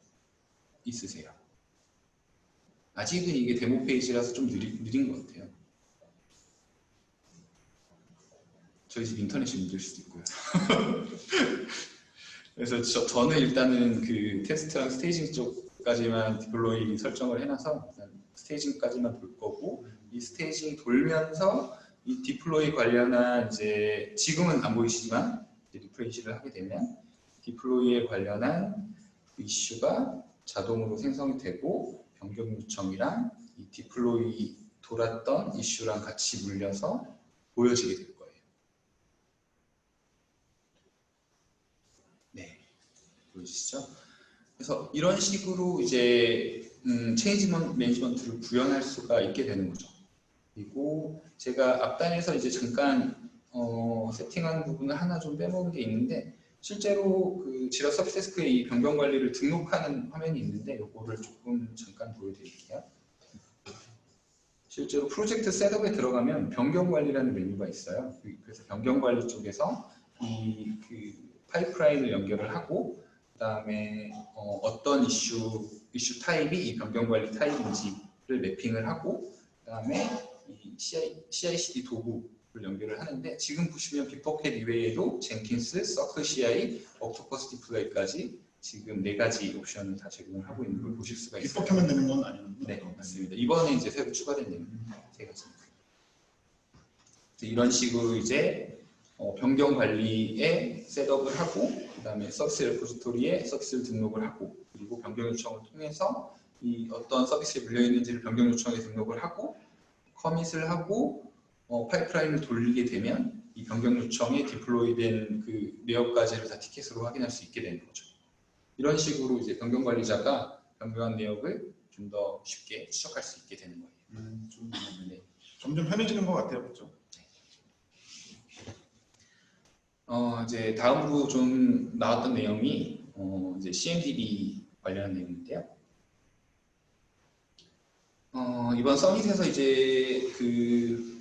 있으세요. 아직은 이게 데모 페이지라서 좀 느린 것 같아요. 저희 집 인터넷이 문제일 수도 있고요. 그래서 저는 일단은 그 테스트랑 스테이징 쪽까지만 디플로이 설정을 해놔서 일단 스테이징까지만 돌 거고, 이 스테이징 돌면서 이 디플로이 관련한 이제 지금은 안 보이시지만 리프레시를 하게 되면 디플로이에 관련한 이슈가 자동으로 생성이 되고 변경 요청이랑 이 디플로이 돌았던 이슈랑 같이 물려서 보여지게 될 거예요. 네, 보이시죠? 그래서 이런 식으로 이제 체인지 매니지먼트를 구현할 수가 있게 되는 거죠. 그리고 제가 앞단에서 이제 잠깐 세팅하는 부분을 하나 좀 빼먹은 게 있는데, 실제로 그 지라 서비스 데스크에 이 변경 관리를 등록하는 화면이 있는데 이거를 조금 잠깐 보여드릴게요. 실제로 프로젝트 셋업에 들어가면 변경 관리라는 메뉴가 있어요. 그래서 변경 관리 쪽에서 이 그 파이프라인을 연결을 하고 그다음에 어떤 이슈 타입이 이 변경 관리 타입인지를 매핑을 하고 그다음에 이 CI/CD 도구를 연결을 하는데 지금 보시면 비퍼캣 이외에도 젠킨스, 서클 CI, 옥토퍼스 디플레이까지 지금 4가지 옵션을 다 제공을 하고 있는 걸 보실 수가 있어요. 입력하면 되는 건 아니군요. 네, 맞습니다. 이번에 이제 새로 추가된 내용 3가지입니다. 이런 식으로 이제 변경 관리에 셋업을 하고 그다음에 서비스 레포지토리에 서비스를 등록을 하고 그리고 변경 요청을 통해서 이 어떤 서비스에 물려 있는지를 변경 요청에 등록을 하고 커밋을 하고 파이프라인을 돌리게 되면 이 변경 요청에 디플로이된 그 내역까지를 다 티켓으로 확인할 수 있게 되는 거죠. 이런 식으로 이제 변경 관리자가 변경한 내역을 좀 더 쉽게 추적할 수 있게 되는 거예요. 네. 점점 편해지는 것 같아요, 그렇죠? 이제 다음으로 좀 나왔던 내용이 이제 CMDB 관련한 내용인데요. 이번 서밋에서 이제 그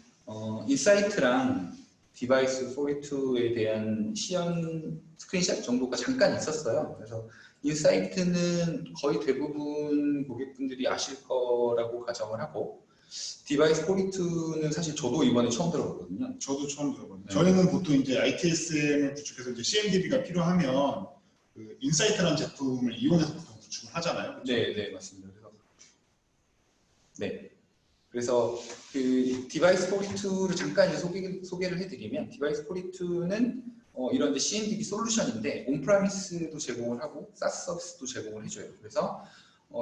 인사이트랑 디바이스 42에 대한 시연 스크린샷 정도가 잠깐 있었어요. 그래서 인사이트는 거의 대부분 고객분들이 아실 거라고 가정을 하고 디바이스 42는 사실 저도 이번에 처음 들어봤거든요. 저도 처음 들어봤는데 네. 저희는 보통 이제 ITSM을 구축해서 이제 CMDB가 필요하면 그 인사이트라는 제품을 이용해서 보통 구축을 하잖아요. 그렇죠? 네, 맞습니다. 그래서 그 디바이스 42를 잠깐 이제 소개를 해드리면 디바이스 42는 이런 이제 CMDB 솔루션인데 온프라미스도 제공을 하고 사스 서비스도 제공을 해줘요. 그래서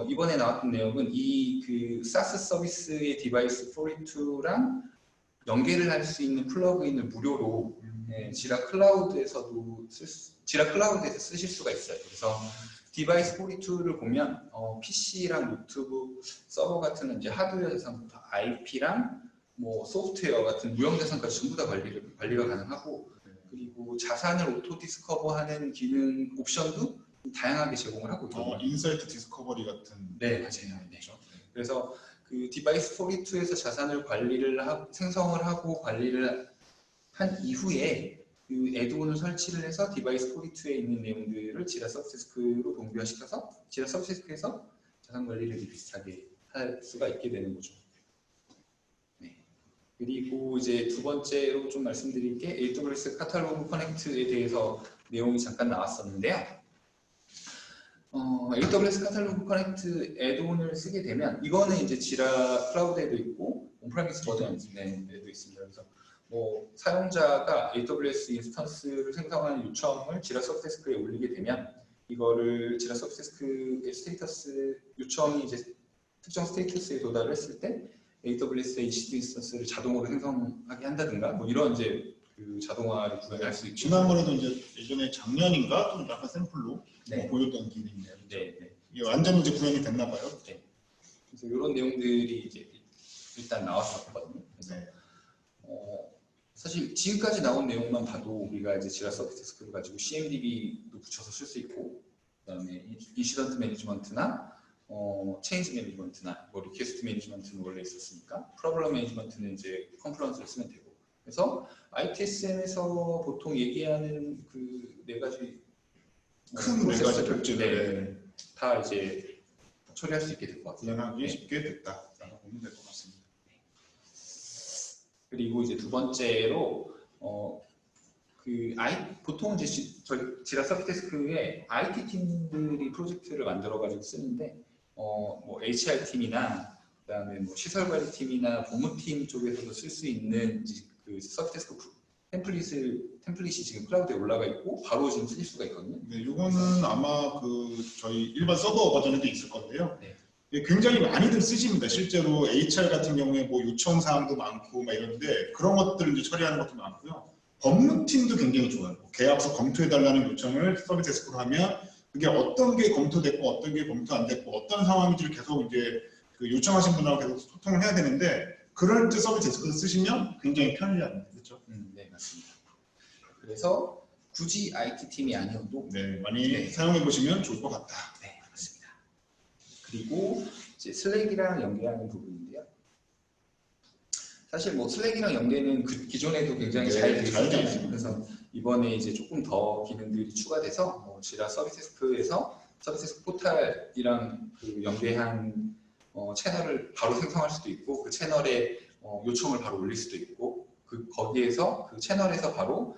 이번에 나왔던 내용은 이 그 사스 서비스의 디바이스 42랑 연계를 할 수 있는 플러그인을 무료로 지라 클라우드에서 쓰실 수가 있어요. 그래서 디바이스 42를 보면 PC랑 노트북, 서버 같은 이제 하드웨어 자산부터 IP랑 뭐 소프트웨어 같은 무형 자산까지 전부 다 관리가 가능하고 그리고 자산을 오토 디스커버하는 기능 옵션도 다양하게 제공을 하고 있거든요. 인사이트 디스커버리 같은. 네, 맞아요. 네. 그래서 그 디바이스 42에서 자산을 생성을 하고 관리를 한 이후에 그 애드온을 설치를 해서 디바이스 42에 있는 내용들을 지라 서비스데스크로 동기화시켜서 지라 서비스데스크에서 자산 관리를 비슷하게 할 수가 있게 되는 거죠. 네. 그리고 이제 두 번째로 좀 말씀드릴 게 AWS 카탈로그 커넥트에 대해서 내용이 잠깐 나왔었는데요. AWS 카탈로그 커넥트 애드온을 쓰게 되면 이거는 이제 지라 클라우드에도 있고 온프라미스 버전에도 있습니다. 그래서 뭐 사용자가 AWS 인스턴스를 생성하는 요청을 지라 서비스데스크에 올리게 되면 이거를 지라 서비스데스크의 스테이터스 요청이 이제 특정 스테이터스에 도달을 했을 때 AWS의 EC2 인스턴스를 자동으로 생성하게 한다든가 뭐 이런 이제 그 자동화를 구현할 수 있죠. 지난번에도 이제 예전에 작년인가 좀 약간 샘플로 네. 보였던 기능이네요. 네. 이게 완전 이제 구현이 됐나 봐요. 네. 그래서 이런 내용들이 이제 일단 나왔었거든요. 그래서 네. 사실 지금까지 나온 내용만 봐도 우리가 이제 지라 서비스 데스크를 가지고 CMDB도 붙여서 쓸 수 있고 그다음에 인시던트 매니지먼트나 체인지 매니지먼트나 뭐 리퀘스트 매니지먼트는 원래 있었으니까 프로블럼 매니지먼트는 이제 컨플런스를 쓰면 되고 그래서 ITSM에서 보통 얘기하는 그 4가지 큰 4가지 결제를 다 이제 처리할 수 있게 될 것 같아요. 구현하기 쉽게 됐다라고 보면 될 것 같습니다. 그리고 이제 두 번째로 보통 이제 저희 지라 서비스데스크에 IT 팀들이 프로젝트를 만들어 가지고 쓰는데 뭐 HR 팀이나 그다음에 뭐 시설 관리 팀이나 법무팀 쪽에서도 쓸 수 있는 그 서비스데스크 템플릿이 지금 클라우드에 올라가 있고 바로 지금 쓸 수가 있거든요. 네, 이거는 아마 그 저희 일반 서버 버전에도 있을 건데요. 네. 굉장히 많이들 쓰십니다. 실제로 HR 같은 경우에 뭐 요청 사항도 많고 막 이런데 그런 것들을 이제 처리하는 것도 많고요. 법무팀도 굉장히 좋아요. 계약서 검토해달라는 요청을 서비스 데스크로 하면 그게 어떤 게 검토됐고 어떤 게 검토 안 됐고 어떤 상황인지를 계속 이제 그 요청하신 분하고 계속 소통을 해야 되는데 그럴 때 서비스 데스크를 쓰시면 굉장히 편리합니다. 그렇죠? 네, 맞습니다. 그래서 굳이 IT 팀이 아니어도 네, 많이 네. 사용해 보시면 좋을 것 같다. 네, 맞습니다. 그리고 이제 슬랙이랑 연계하는 부분인데요. 사실 뭐 슬랙이랑 연계는 기존에도 굉장히 네, 잘 되어 잘돼 있잖아요. 있습니다. 그래서 이번에 이제 조금 더 기능들이 추가돼서 지라 서비스데스크에서 서비스데스크 포탈이랑 그 연계한 채널을 바로 생성할 수도 있고 그 채널에 요청을 바로 올릴 수도 있고 거기에서 그 채널에서 바로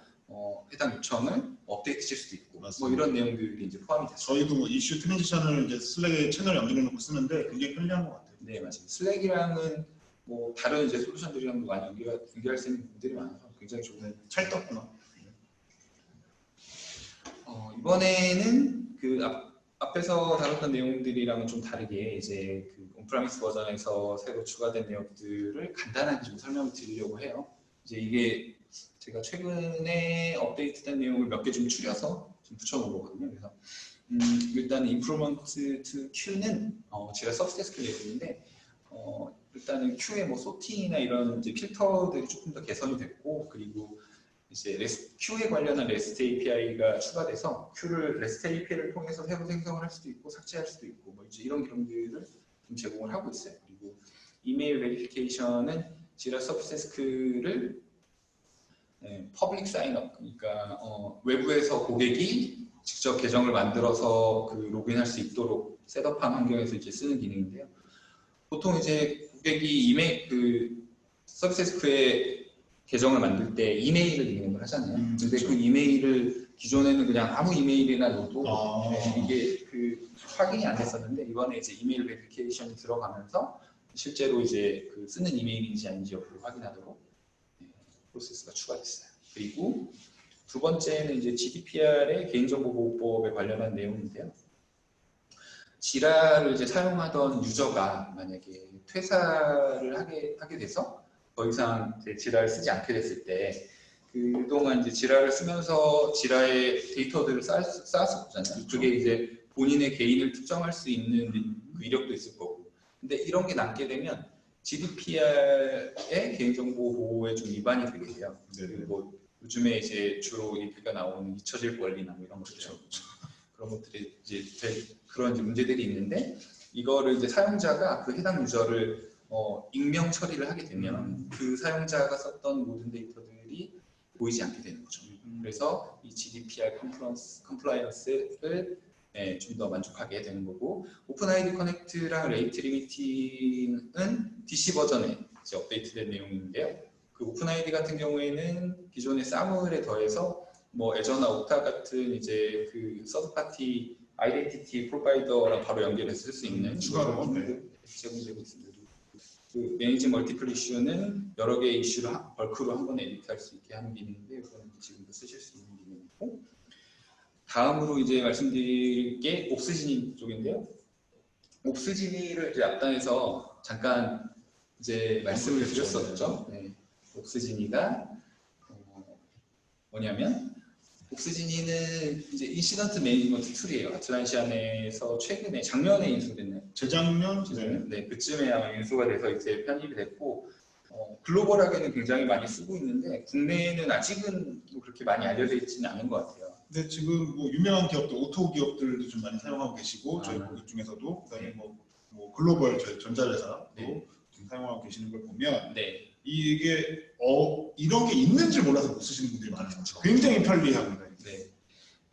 해당 요청을 업데이트할 수도 있고 뭐 맞습니다. 이런 내용들이 이제 포함이 됐어요. 저희도 뭐 이슈 트랜지션을 이제 슬랙에 채널 연결해 놓고 쓰는데 굉장히 편리한 것 같아요. 네, 맞아요. 슬랙이랑은 뭐 다른 이제 솔루션들이랑도 많이 연결할 수 있는 부분들이 많아서 굉장히 좋은. 찰떡구나. 이번에는 그 앞에서 다뤘던 내용들이랑은 좀 다르게 이제 그 온프라미스 버전에서 새로 추가된 내용들을 간단하게 좀 설명을 드리려고 해요. 이제 이게 제가 최근에 업데이트된 내용을 몇 개 좀 추려서 좀 붙여놓은 거거든요. 그래서 일단은 Improvement to Q는 제가 서비스데스크 내용인데 일단은 Q의 뭐 소팅이나 이런 이제 필터들이 조금 더 개선이 됐고 그리고 이제 Q에 관련한 REST API가 추가돼서 Q를 REST API를 통해서 새로 생성을 할 수도 있고 삭제할 수도 있고 뭐 이제 이런 기능들을 좀 제공을 하고 있어요. 그리고 이메일 베리피케이션은 지라 서비스데스크를 퍼블릭 사인업 그러니까 외부에서 고객이 직접 계정을 만들어서 그 로그인할 수 있도록 셋업한 환경에서 이제 쓰는 기능인데요. 보통 이제 고객이 이메일 그 서비스데스크에 계정을 만들 때 이메일을 입력을 하잖아요. 근데 그렇죠. 그 이메일을 기존에는 그냥 아무 이메일이나 넣어도 이게 그 확인이 안 됐었는데 이번에 이제 이메일 베리피케이션이 들어가면서 실제로 이제 그 쓰는 이메일인지 아닌지 여부를 확인하도록 프로세스가 추가됐어요. 그리고 두 번째는 이제 GDPR의 개인정보보호법에 관련한 내용인데요. 지라를 이제 사용하던 유저가 만약에 퇴사를 하게 돼서 더 이상 이제 지라를 쓰지 않게 됐을 때 그동안 이제 지라를 쓰면서 지라의 데이터들을 쌓았었잖아요. 그게 이제 본인의 개인을 특정할 수 있는 그 이력도 있을 거고. 근데 이런 게 남게 되면 GDPR의 개인정보 보호에 좀 위반이 되게 돼요. 뭐 요즘에 이제 주로 얘기가 나오는 잊혀질 권리나 뭐 이런 것들 그런 것들이 이제 그런 이제 문제들이 있는데 이거를 이제 사용자가 그 해당 유저를 익명 처리를 하게 되면 그 사용자가 썼던 모든 데이터들이 보이지 않게 되는 거죠. 그래서 이 GDPR 컴플라이언스를 좀 더 만족하게 되는 거고 오픈 아이디 커넥트랑 레이트 리미팅은 DC 버전에 이제 업데이트된 내용인데요. 그 오픈 아이디 같은 경우에는 기존의 사물에 더해서 뭐 에저나 옥타 같은 이제 그 서드 파티 아이덴티티 프로바이더랑 바로 연결해서 쓸 수 있는 추가로 기능들이 제공되고 있습니다. 그 매니징 멀티플 이슈는 여러 개의 이슈를 벌크로 한 번에 에디트할 수 있게 하는 기능인데 이거는 지금도 쓰실 수 있는 기능이고 다음으로 이제 말씀드릴 게 옵스지니 쪽인데요. 옵스지니를 이제 앞단에서 잠깐 이제 말씀을 드렸었죠. 네. 옵스지니가 뭐냐면 옵스지니는 이제 인시던트 매니지먼트 툴이에요. 아틀란시안에서 최근에 작년에 인수됐나요? 재작년 네, 그쯤에 아마 인수가 돼서 이제 편입이 됐고 글로벌하게는 굉장히 많이 쓰고 있는데 국내에는 아직은 뭐 그렇게 많이 알려져 있지는 않은 것 같아요. 근데 지금 뭐 유명한 기업들, 오토 기업들도 좀 많이 사용하고 계시고 저희 아. 고객 중에서도 그다음에 네. 뭐 글로벌 저희 전자회사도 네. 지금 사용하고 계시는 걸 보면 네, 이게 이런 게 있는지 몰라서 못 쓰시는 분들이 많아요. 굉장히 편리합니다. 네.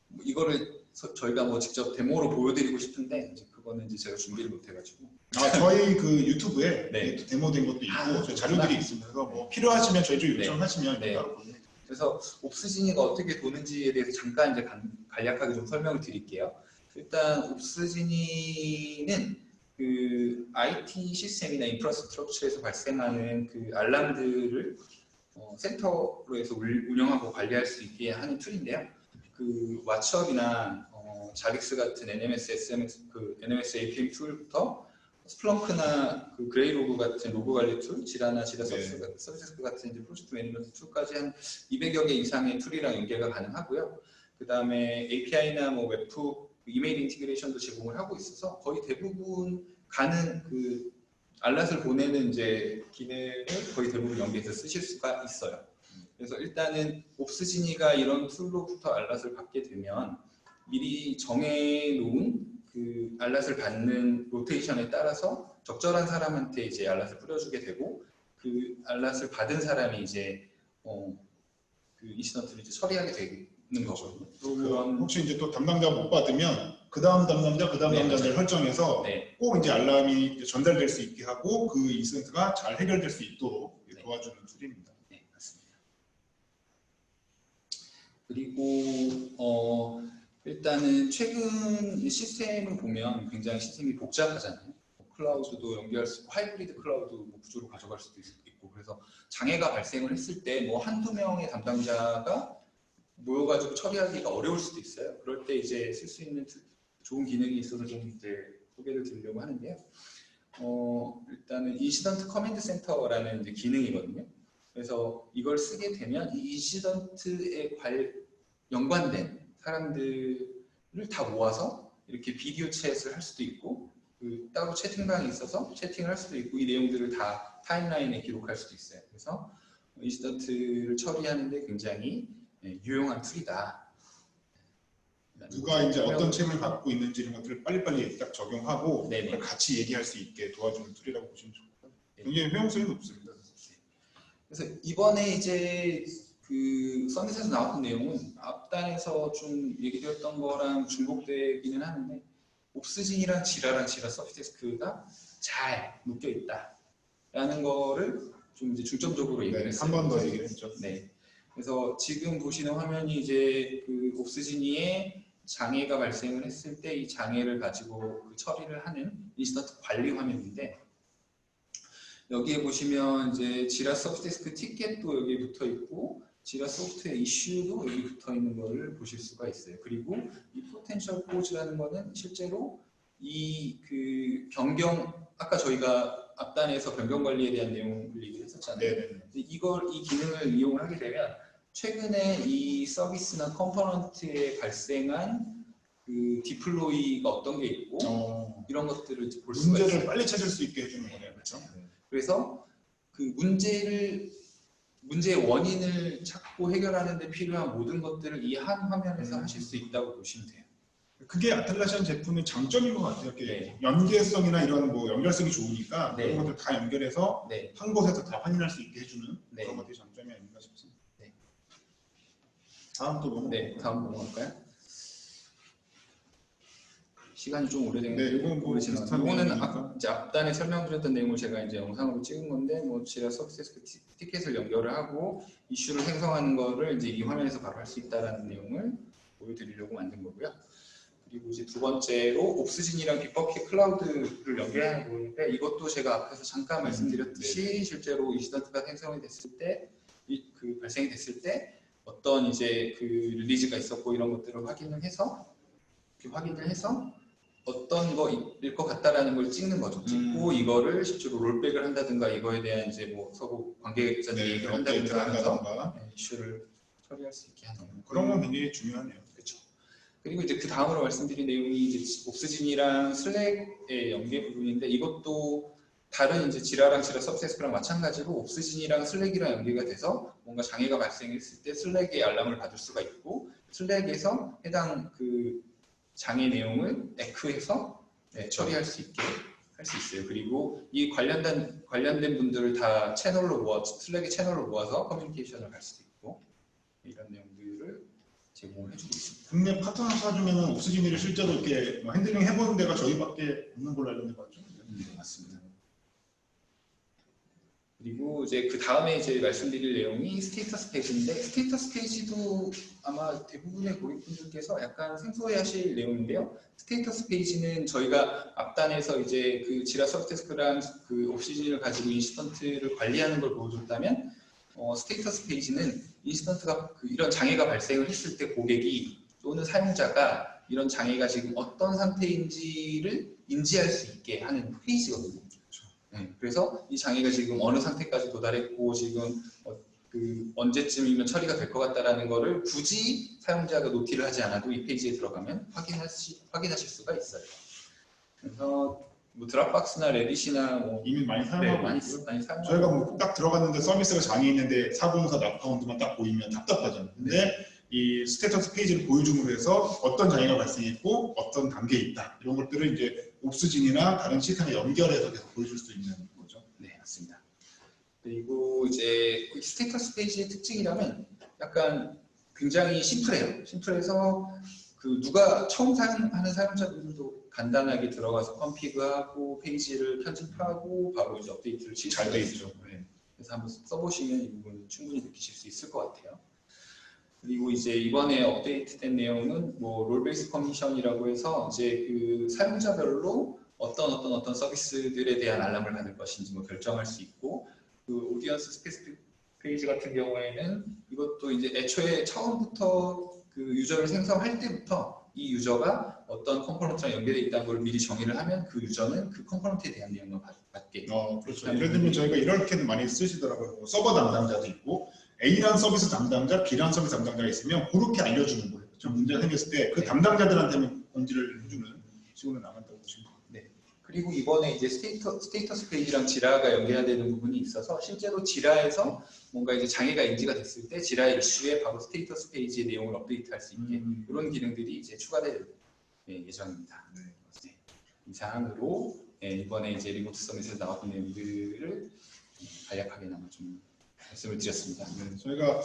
뭐 이거를 저희가 뭐 직접 데모로 보여드리고 싶은데 이제 그거는 이제 제가 준비를 못해가지고. 저희 그 유튜브에 네. 데모된 것도 있고 저희 자료들이 그렇구나. 있습니다. 그래서 뭐 필요하시면 저희 쪽 네. 요청하시면 네. 따로 보내드릴게요. 그래서 옵스지니가 어떻게 도는지에 대해서 잠깐 이제 간략하게 좀 설명을 드릴게요. 일단 옵스지니는 그 IT 시스템이나 인프라스트럭처에서 발생하는 그 알람들을 센터로 해서 운영하고 관리할 수 있게 하는 툴인데요. 그 왓츠업이나 자릭스 같은 NMS, SMS, 그 NMS APM 툴부터 스플렁크나 그 그레이로그 같은 로그 관리 툴, 지라나 지라 서비스 같은 이제 프로젝트 매니지먼트 툴까지 한 200여 개 이상의 툴이랑 연계가 가능하고요. 그 다음에 API나 뭐 웹툰, 이메일 인티그레이션도 제공을 하고 있어서 거의 대부분 가는 그 알랏을 보내는 이제 기능을 거의 대부분 연계해서 쓰실 수가 있어요. 그래서 일단은 옵스지니가 이런 툴로부터 알럿을 받게 되면 미리 정해놓은 그 알럿을 받는 로테이션에 따라서 적절한 사람한테 이제 알럿을 뿌려주게 되고 그 알럿을 받은 사람이 이제 그 인시던트를 이제 처리하게 되는 거거든요. 그런 혹시 이제 또 담당자가 못 받으면 그 다음 담당자, 그 다음 네, 담당자를 설정해서 네. 꼭 이제 알람이 이제 전달될 수 있게 하고 그 인시던트가 잘 해결될 수 있도록 네. 도와주는 툴입니다. 네, 맞습니다. 그리고 일단은 최근 이 시스템을 보면 굉장히 시스템이 복잡하잖아요. 클라우드도 연결할 수 있고 하이브리드 클라우드 뭐 구조로 가져갈 수도 있고 그래서 장애가 발생을 했을 때 뭐 한두 명의 담당자가 모여가지고 처리하기가 어려울 수도 있어요. 그럴 때 이제 쓸 수 있는 좋은 기능이 있어서 좀 이제 소개를 드리려고 하는데요. 일단은 인시던트 커맨드 센터라는 이제 기능이거든요. 그래서 이걸 쓰게 되면 이 인시던트에 연관된 사람들을 다 모아서 이렇게 비디오 챗을 할 수도 있고 그 따로 채팅방이 있어서 채팅을 할 수도 있고 이 내용들을 다 타임라인에 기록할 수도 있어요. 그래서 인시던트를 처리하는데 굉장히 유용한 툴이다. 누가 이제 어떤 책을 갖고 있는지 이런 것들을 빨리빨리 딱 적용하고 네네. 그걸 같이 얘기할 수 있게 도와주는 툴이라고 보시면 좋고요. 네. 굉장히 효용성이 높습니다. 그래서 이번에 이제 그 서밋에서 나왔던 내용은 앞단에서 좀 얘기되었던 거랑 중복되기는 하는데 옵스진이랑 지라 서피데스크가 잘 묶여 있다라는 거를 좀 이제 중점적으로 얘기를 했어요. 한 번 더 얘기를 했죠. 네. 그래서 지금 보시는 화면이 이제 그 옵스지니에 장애가 발생을 했을 때 이 장애를 가지고 그 처리를 하는 인시던트 관리 화면인데 여기에 보시면 이제 지라 서피데스크 티켓도 여기에 붙어 있고 지라 소프트웨어 이슈도 여기 붙어 있는 거를 보실 수가 있어요. 그리고 이 포텐셜 코즈라는 거는 실제로 이 그 변경 아까 저희가 앞단에서 변경 관리에 대한 내용을 얘기를 했었잖아요. 네네. 이 기능을 이용을 하게 되면 최근에 이 서비스나 컴포넌트에 발생한 그 디플로이가 어떤 게 있고 이런 것들을 볼 수가 있어요. 문제를 빨리 찾을 수 있게 해주는 거네요, 그렇죠? 그래서 그 문제의 원인을 찾고 해결하는 데 필요한 모든 것들을 이 한 화면에서 하실 수 있다고 보시면 돼요. 그게 아틀라시안 제품의 장점인 것 같아요. 이렇게 네. 연계성이나 이런 뭐 연결성이 좋으니까 네. 그런 것들 다 연결해서 네. 한 곳에서 다 확인할 수 있게 해주는 네. 그런 것들이 장점이 아닌가 싶습니다. 네. 다음 또 넘어갈까요? 네, 다음 넘어갈까요? 시간이 좀 오래된 네, 이건 뭐 비슷한 이거는 내용이니까. 이제 앞단에 설명드렸던 내용을 제가 이제 영상으로 찍은 건데 뭐 지라 서비스 티켓을 연결을 하고 이슈를 생성하는 거를 이제 이 화면에서 바로 할 수 있다라는 내용을 보여드리려고 만든 거고요. 그리고 이제 두 번째로 옵스진이랑 빅버킷 클라우드를 연결하는 부분인데 이것도 제가 앞에서 잠깐 말씀드렸듯이 실제로 인시던트가 생성이 됐을 때 그 발생이 됐을 때 어떤 이제 그 릴리즈가 있었고 이런 것들을 확인을 해서 어떤 거일 것 같다라는 걸 찍는 거죠. 찍고 이거를 실제로 롤백을 한다든가 이거에 대한 이제 뭐 서로 관계자들 얘기를 한다든가 하면서 이슈를 처리할 수 있게 하는 그런 건 굉장히 중요하네요. 그렇죠. 그리고 이제 그 다음으로 말씀드린 내용이 이제 옵스진이랑 슬랙의 연계 부분인데 이것도 다른 이제 지라 서비스랑 마찬가지로 옵스진이랑 슬랙이랑 연계가 돼서 뭔가 장애가 발생했을 때 슬랙의 알람을 받을 수가 있고 슬랙에서 해당 그 장애 내용을 에크해서 처리할 수 있게 할 수 있어요. 그리고 이 관련된 분들을 다 슬랙의 채널로 모아서 커뮤니케이션을 할 수도 있고 이런 내용들을 제공을 해주고 있습니다. 국내 파트너사 중에는 옵스진이를 실제로 이렇게 뭐 핸들링 해보는 데가 저희밖에 없는 걸로 알고 있는 것 같죠? 맞습니다. 그리고 이제 그 다음에 이제 말씀드릴 내용이 스테이터스 페이지인데 스테이터스 페이지도 아마 대부분의 고객분들께서 약간 생소해하실 내용인데요. 스테이터스 페이지는 저희가 앞단에서 이제 그 지라 서비스랑 그 옵스진을 가지고 인시던트를 관리하는 걸 보여줬다면 스테이터스 페이지는 인시던트가 이런 장애가 발생을 했을 때 고객이 또는 사용자가 이런 장애가 지금 어떤 상태인지를 인지할 수 있게 하는 페이지거든요. 네, 그래서 이 장애가 지금 어느 상태까지 도달했고 지금 그 언제쯤이면 처리가 될 것 같다라는 거를 굳이 사용자가 노티를 하지 않아도 이 페이지에 들어가면 확인하실 수가 있어요. 그래서 뭐 드랍박스나 레딧이나 뭐 이미 많이 네, 사용하고 많이 있고요. 많이 사용하고 저희가 뭐 딱 들어갔는데 서비스가 장애 있는데 404 납카운트만 딱 보이면 답답하잖아요. 근데 이 스테이터스 페이지를 보여줌으로 해서 어떤 장애가 발생했고 어떤 단계에 있다 이런 것들을 이제 옵스진이나 다른 시스템에 연결해서 계속 보여줄 수 있는 거죠. 네, 맞습니다. 그리고 이제 스테이터스 페이지의 특징이라면 약간 굉장히 심플해요. 심플해서 그 누가 처음 사용하는 사용자분들도 간단하게 들어가서 컴피그하고 페이지를 편집하고 바로 이제 업데이트를 잘 돼 있죠. 네. 그래서 한번 써보시면 이 부분을 충분히 느끼실 수 있을 것 같아요. 그리고 이제 이번에 업데이트된 내용은 뭐 롤베이스 커미션이라고 해서 이제 그 사용자별로 어떤 서비스들에 대한 알람을 받을 것인지 뭐 결정할 수 있고, 그 오디언스 스페시픽 페이지 같은 경우에는 이것도 이제 애초에 처음부터 그 유저를 생성할 때부터 이 유저가 어떤 컴포넌트랑 연결되어 있다는 걸 미리 정의를 하면 그 유저는 그 컴포넌트에 대한 내용을 받게. 그렇죠. 예를 들면 저희가 이렇게도 많이 쓰시더라고요. 뭐 서버 담당자도 있고 A란 서비스 담당자, B란 서비스 담당자가 있으면 그렇게 알려주는 거예요. 그렇죠? 문제가 생겼을 때 그 네. 담당자들한테는 공지를 해주는 식으로 나간다고 보시면 돼요. 네. 그리고 이번에 이제 스테이터스 페이지랑 지라가 연계되는 부분이 있어서 실제로 지라에서 뭔가 이제 장애가 인지가 됐을 때 지라의 이슈에 바로 스테이터스 페이지의 내용을 업데이트할 수 있게 이런 기능들이 이제 추가될 예정입니다. 네. 이상으로 이번에 이제 리모트 서밋에서 나왔던 내용들을 간략하게나마 좀 말씀을 드렸습니다. 네, 저희가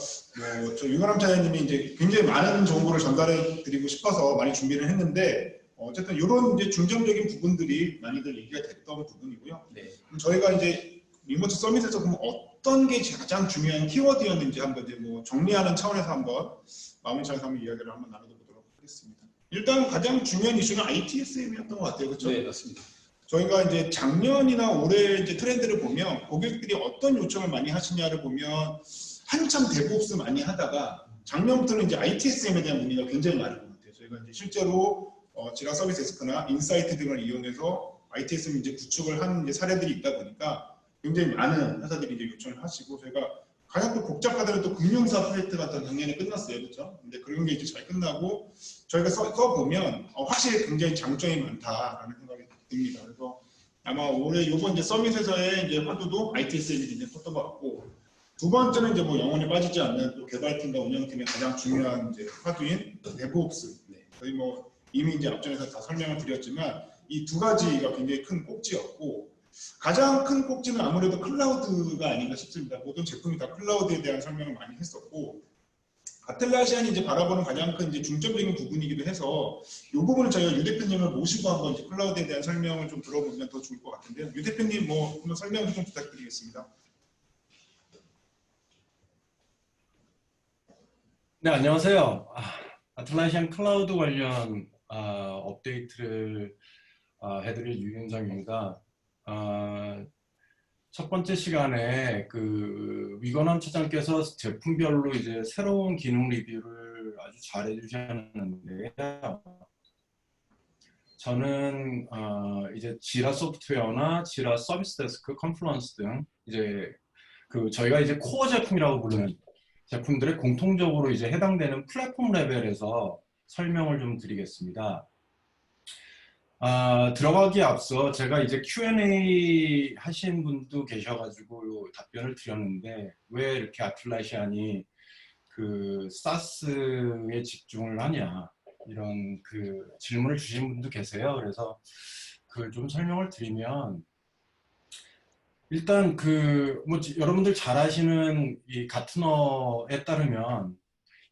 저 유관람 차장님이 이제 굉장히 많은 정보를 전달해 드리고 싶어서 많이 준비를 했는데 어쨌든 이런 이제 중점적인 부분들이 많이들 얘기가 됐던 부분이고요. 네. 그럼 저희가 이제 리모트 서밋에서 그럼 어떤 게 가장 중요한 키워드였는지 한번 이제 뭐 정리하는 차원에서 한번 마무리 차원에서 한번 이야기를 한번 나눠보도록 하겠습니다. 일단 가장 중요한 이슈는 ITSM이었던 것 같아요, 그렇죠? 네, 맞습니다. 저희가 이제 작년이나 올해 이제 트렌드를 보면 고객들이 어떤 요청을 많이 하시냐를 보면 한참 데브옵스 많이 하다가 작년부터는 이제 ITSM에 대한 문의가 굉장히 많은 것 같아요. 저희가 이제 실제로 지라 서비스 데스크나 인사이트 등을 이용해서 ITSM 이제 구축을 하는 이제 사례들이 있다 보니까 굉장히 많은 회사들이 이제 요청을 하시고 저희가 가장 또 복잡하더라도 또 금융사 프로젝트 같은 작년에 끝났어요, 그렇죠? 근데 그런 게 이제 잘 끝나고 저희가 써보면 확실히 굉장히 장점이 많다라는 생각이 듭니다. 그래서 아마 올해 이번 이제 서밋에서의 이제 화두도 ITSM이 이제 컸던 것 같고 두 번째는 이제 뭐 영원히 빠지지 않는 또 개발팀과 운영팀의 가장 중요한 이제 화두인 데브옵스. 저희 뭐 이미 이제 앞전에서 다 설명을 드렸지만 이 두 가지가 굉장히 큰 꼭지였고 가장 큰 꼭지는 아무래도 클라우드가 아닌가 싶습니다. 모든 제품이 다 클라우드에 대한 설명을 많이 했었고 아틀라시안이 이제 바라보는 가장 큰 이제 중점적인 부분이기도 해서 이 부분은 저희가 유 대표님을 모시고 한번 이제 클라우드에 대한 설명을 좀 들어보면 더 좋을 것 같은데요. 유 대표님 뭐 한번 설명 좀 부탁드리겠습니다. 네, 안녕하세요. 아틀라시안 클라우드 관련 업데이트를 해드릴 유윤정입니다. 첫 번째 시간에 그 위건원 차장께서 제품별로 이제 새로운 기능 리뷰를 아주 잘 해주셨는데요. 저는 이제 지라 소프트웨어나 지라 서비스 데스크, 컨플런스 등 이제 그 저희가 이제 코어 제품이라고 부르는 제품들에 공통적으로 이제 해당되는 플랫폼 레벨에서 설명을 좀 드리겠습니다. 들어가기에 앞서 제가 이제 Q&A 하신 분도 계셔가지고 답변을 드렸는데 왜 이렇게 아틀라시안이 그 사스에 집중을 하냐 이런 그 질문을 주신 분도 계세요. 그래서 그걸 좀 설명을 드리면 일단 그 뭐 여러분들 잘 아시는 이 가트너에 따르면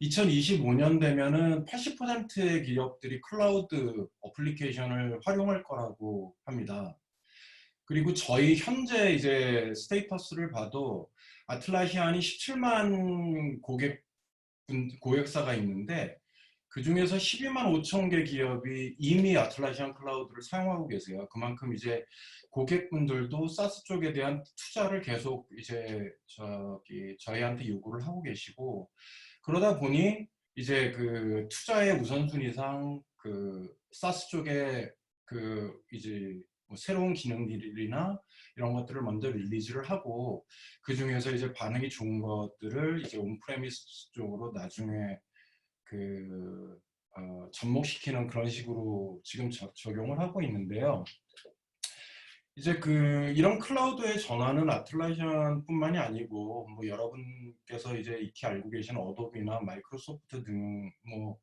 2025년 되면은 80%의 기업들이 클라우드 어플리케이션을 활용할 거라고 합니다. 그리고 저희 현재 이제 스테이터스를 봐도 아틀라시안이 17만 고객사가 있는데 그 중에서 12만 5천 개 기업이 이미 아틀라시안 클라우드를 사용하고 계세요. 그만큼 이제 고객분들도 사스 쪽에 대한 투자를 계속 이제 저희한테 요구를 하고 계시고 그러다 보니 이제 그 투자의 우선순위상 그 사스 쪽에 그 이제 뭐 새로운 기능들이나 이런 것들을 먼저 릴리즈를 하고 그 중에서 이제 반응이 좋은 것들을 이제 온프레미스 쪽으로 나중에 접목시키는 그런 식으로 지금 적용을 하고 있는데요. 이제 이런 클라우드의 전환은 아틀라시안뿐만이 아니고 뭐 여러분께서 이제 익히 알고 계신 어도비나 마이크로소프트 등 뭐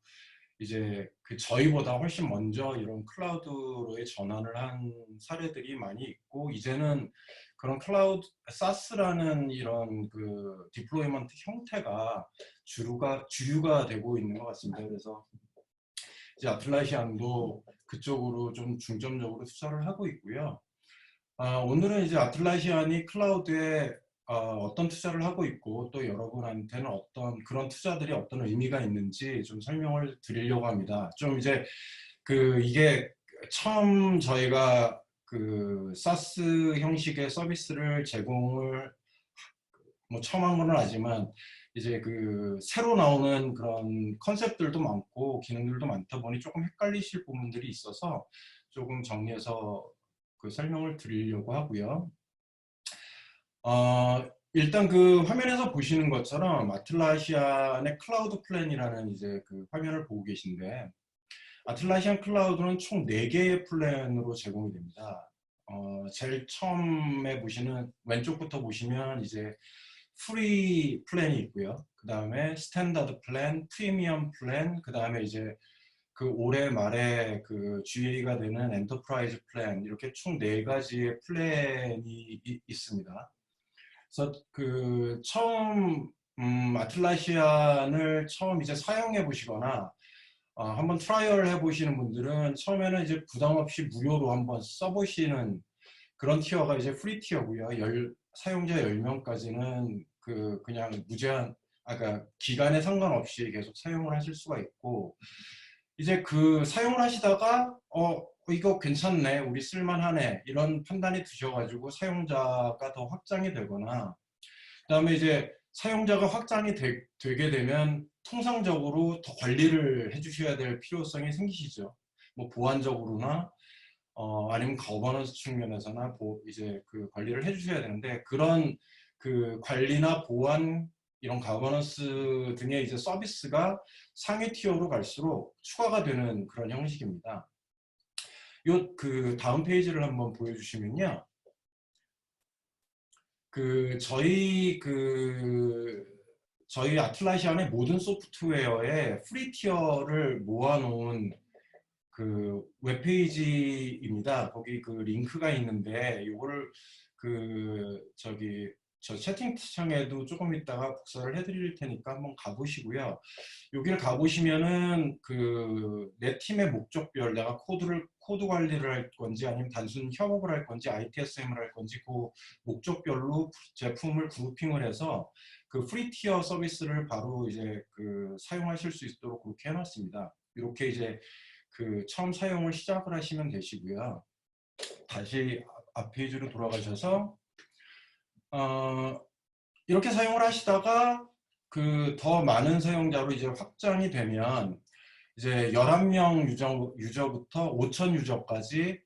이제 저희보다 훨씬 먼저 이런 클라우드로의 전환을 한 사례들이 많이 있고 이제는 그런 클라우드 사스라는 이런 디플로이먼트 형태가 주류가 되고 있는 것 같습니다. 그래서 이제 아틀라시안도 그쪽으로 좀 중점적으로 투자를 하고 있고요. 오늘은 이제 아틀라시안이 클라우드에 어떤 투자를 하고 있고 또 여러분한테는 어떤 그런 투자들이 어떤 의미가 있는지 좀 설명을 드리려고 합니다. 좀 이제 이게 처음 저희가 사스 형식의 서비스를 제공을 뭐 처음 한 건 아니지만 이제 새로 나오는 그런 컨셉들도 많고 기능들도 많다 보니 조금 헷갈리실 부분들이 있어서 조금 정리해서 설명을 드리려고 하고요. 일단 화면에서 보시는 것처럼 아틀라시안의 클라우드 플랜이라는 이제 화면을 보고 계신데 아틀라시안 클라우드는 총 4개의 플랜으로 제공이 됩니다. 제일 처음에 보시는 왼쪽부터 보시면 이제 프리 플랜이 있고요. 그 다음에 스탠다드 플랜, 프리미엄 플랜, 그 다음에 이제 올해 말에 GA가 되는 엔터프라이즈 플랜 이렇게 총 4가지의 플랜이 있습니다. 그래서 처음 아틀라시안을 처음 이제 사용해 보시거나 한번 트라이얼 해 보시는 분들은 처음에는 이제 부담 없이 무료로 한번 써보시는 그런 티어가 이제 프리 티어고요. 사용자 10명까지는 그냥 무제한 그러니까 기간에 상관없이 계속 사용을 하실 수가 있고 이제 사용을 하시다가 이거 괜찮네, 우리 쓸만하네 이런 판단이 드셔가지고 사용자가 더 확장이 되거나 그 다음에 이제 사용자가 확장이 되게 되면 통상적으로 더 관리를 해주셔야 될 필요성이 생기시죠. 뭐 보안적으로나 아니면 거버넌스 측면에서나 이제 관리를 해주셔야 되는데 그런 관리나 보안 이런 가버넌스 등의 이제 서비스가 상위 티어로 갈수록 추가가 되는 그런 형식입니다. 다음 페이지를 한번 보여주시면요. 저희 아틀라시안의 모든 소프트웨어의 프리 티어를 모아놓은 웹페이지입니다. 거기 링크가 있는데 이거를 저 채팅창에도 조금 있다가 복사를 해드릴 테니까 한번 가보시고요. 여기를 가보시면은 내 팀의 목적별, 내가 코드 관리를 할 건지 아니면 단순 협업을 할 건지 ITSM을 할 건지 목적별로 제품을 그룹핑을 해서 프리 티어 서비스를 바로 이제 사용하실 수 있도록 그렇게 해놨습니다. 이렇게 이제 처음 사용을 시작을 하시면 되시고요. 다시 앞 페이지로 돌아가셔서 이렇게 사용을 하시다가 더 많은 사용자로 이제 확장이 되면 이제 11명 유저부터 5,000 유저까지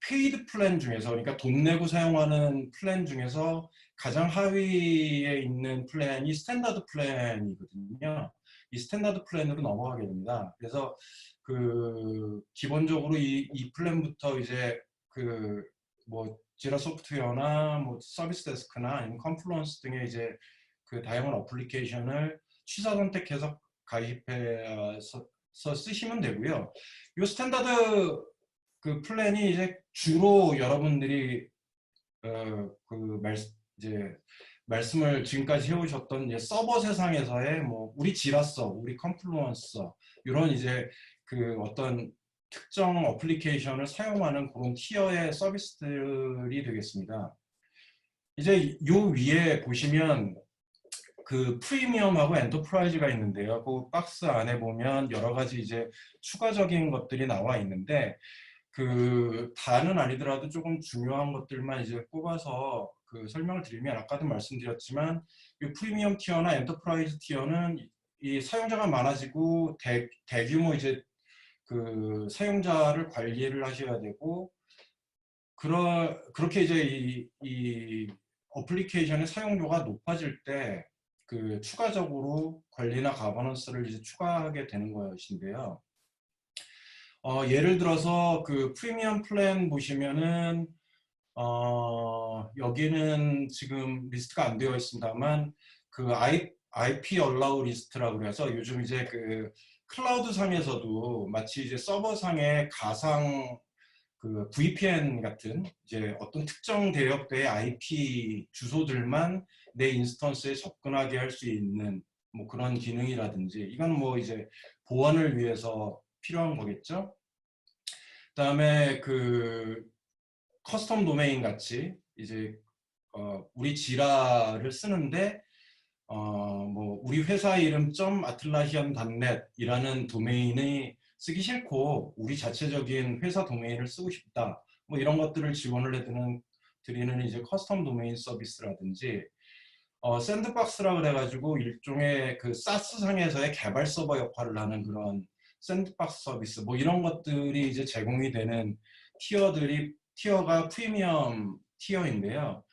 페이드 플랜 중에서 그러니까 돈 내고 사용하는 플랜 중에서 가장 하위에 있는 플랜이 스탠다드 플랜이거든요. 이 스탠다드 플랜으로 넘어가게 됩니다. 그래서 기본적으로 이 플랜부터 이제 뭐 지라 소프트웨어나 뭐 서비스 데스크나 아니면 컨플루언스 등의 이제 다양한 어플리케이션을 취사 선택해서 가입해서 쓰시면 되고요. 이 스탠다드 플랜이 이제 주로 여러분들이 이제 말씀을 지금까지 해오셨던 이제 서버 세상에서의 뭐 우리 지라서, 우리 컨플루언서 이런 이제 어떤 특정 어플리케이션을 사용하는 그런 티어의 서비스들이 되겠습니다. 이제 요 위에 보시면 프리미엄하고 엔터프라이즈가 있는데요. 그 박스 안에 보면 여러 가지 이제 추가적인 것들이 나와 있는데 다는 아니더라도 조금 중요한 것들만 이제 꼽아서 설명을 드리면 아까도 말씀드렸지만 이 프리미엄 티어나 엔터프라이즈 티어는 이 사용자가 많아지고 대규모 이제 사용자를 관리를 하셔야 되고 그렇게 이제 이 어플리케이션의 사용료가 높아질 때 추가적으로 관리나 가버넌스를 이제 추가하게 되는 것인데요. 예를 들어서 그 프리미엄 플랜 보시면은 여기는 지금 리스트가 안 되어 있습니다만 그 IP allow 리스트라고 해서 요즘 이제 그 클라우드 상에서도 마치 이제 서버 상의 가상 그 VPN 같은 이제 어떤 특정 대역대의 IP 주소들만 내 인스턴스에 접근하게 할 수 있는 뭐 그런 기능이라든지 이건 뭐 이제 보안을 위해서 필요한 거겠죠. 그다음에 그 커스텀 도메인 같이 이제 우리 지라를 쓰는데 뭐 우리 회사 이름 .atlassian.net이라는 도메인이 쓰기 싫고 우리 자체적인 회사 도메인을 쓰고 싶다. 뭐 이런 것들을 지원을 드리는 이제 커스텀 도메인 서비스라든지 샌드박스라 그래가지고 일종의 그 사스 상에서의 개발 서버 역할을 하는 그런 샌드박스 서비스 뭐 이런 것들이 이제 제공이 되는 티어가 프리미엄 티어인데요.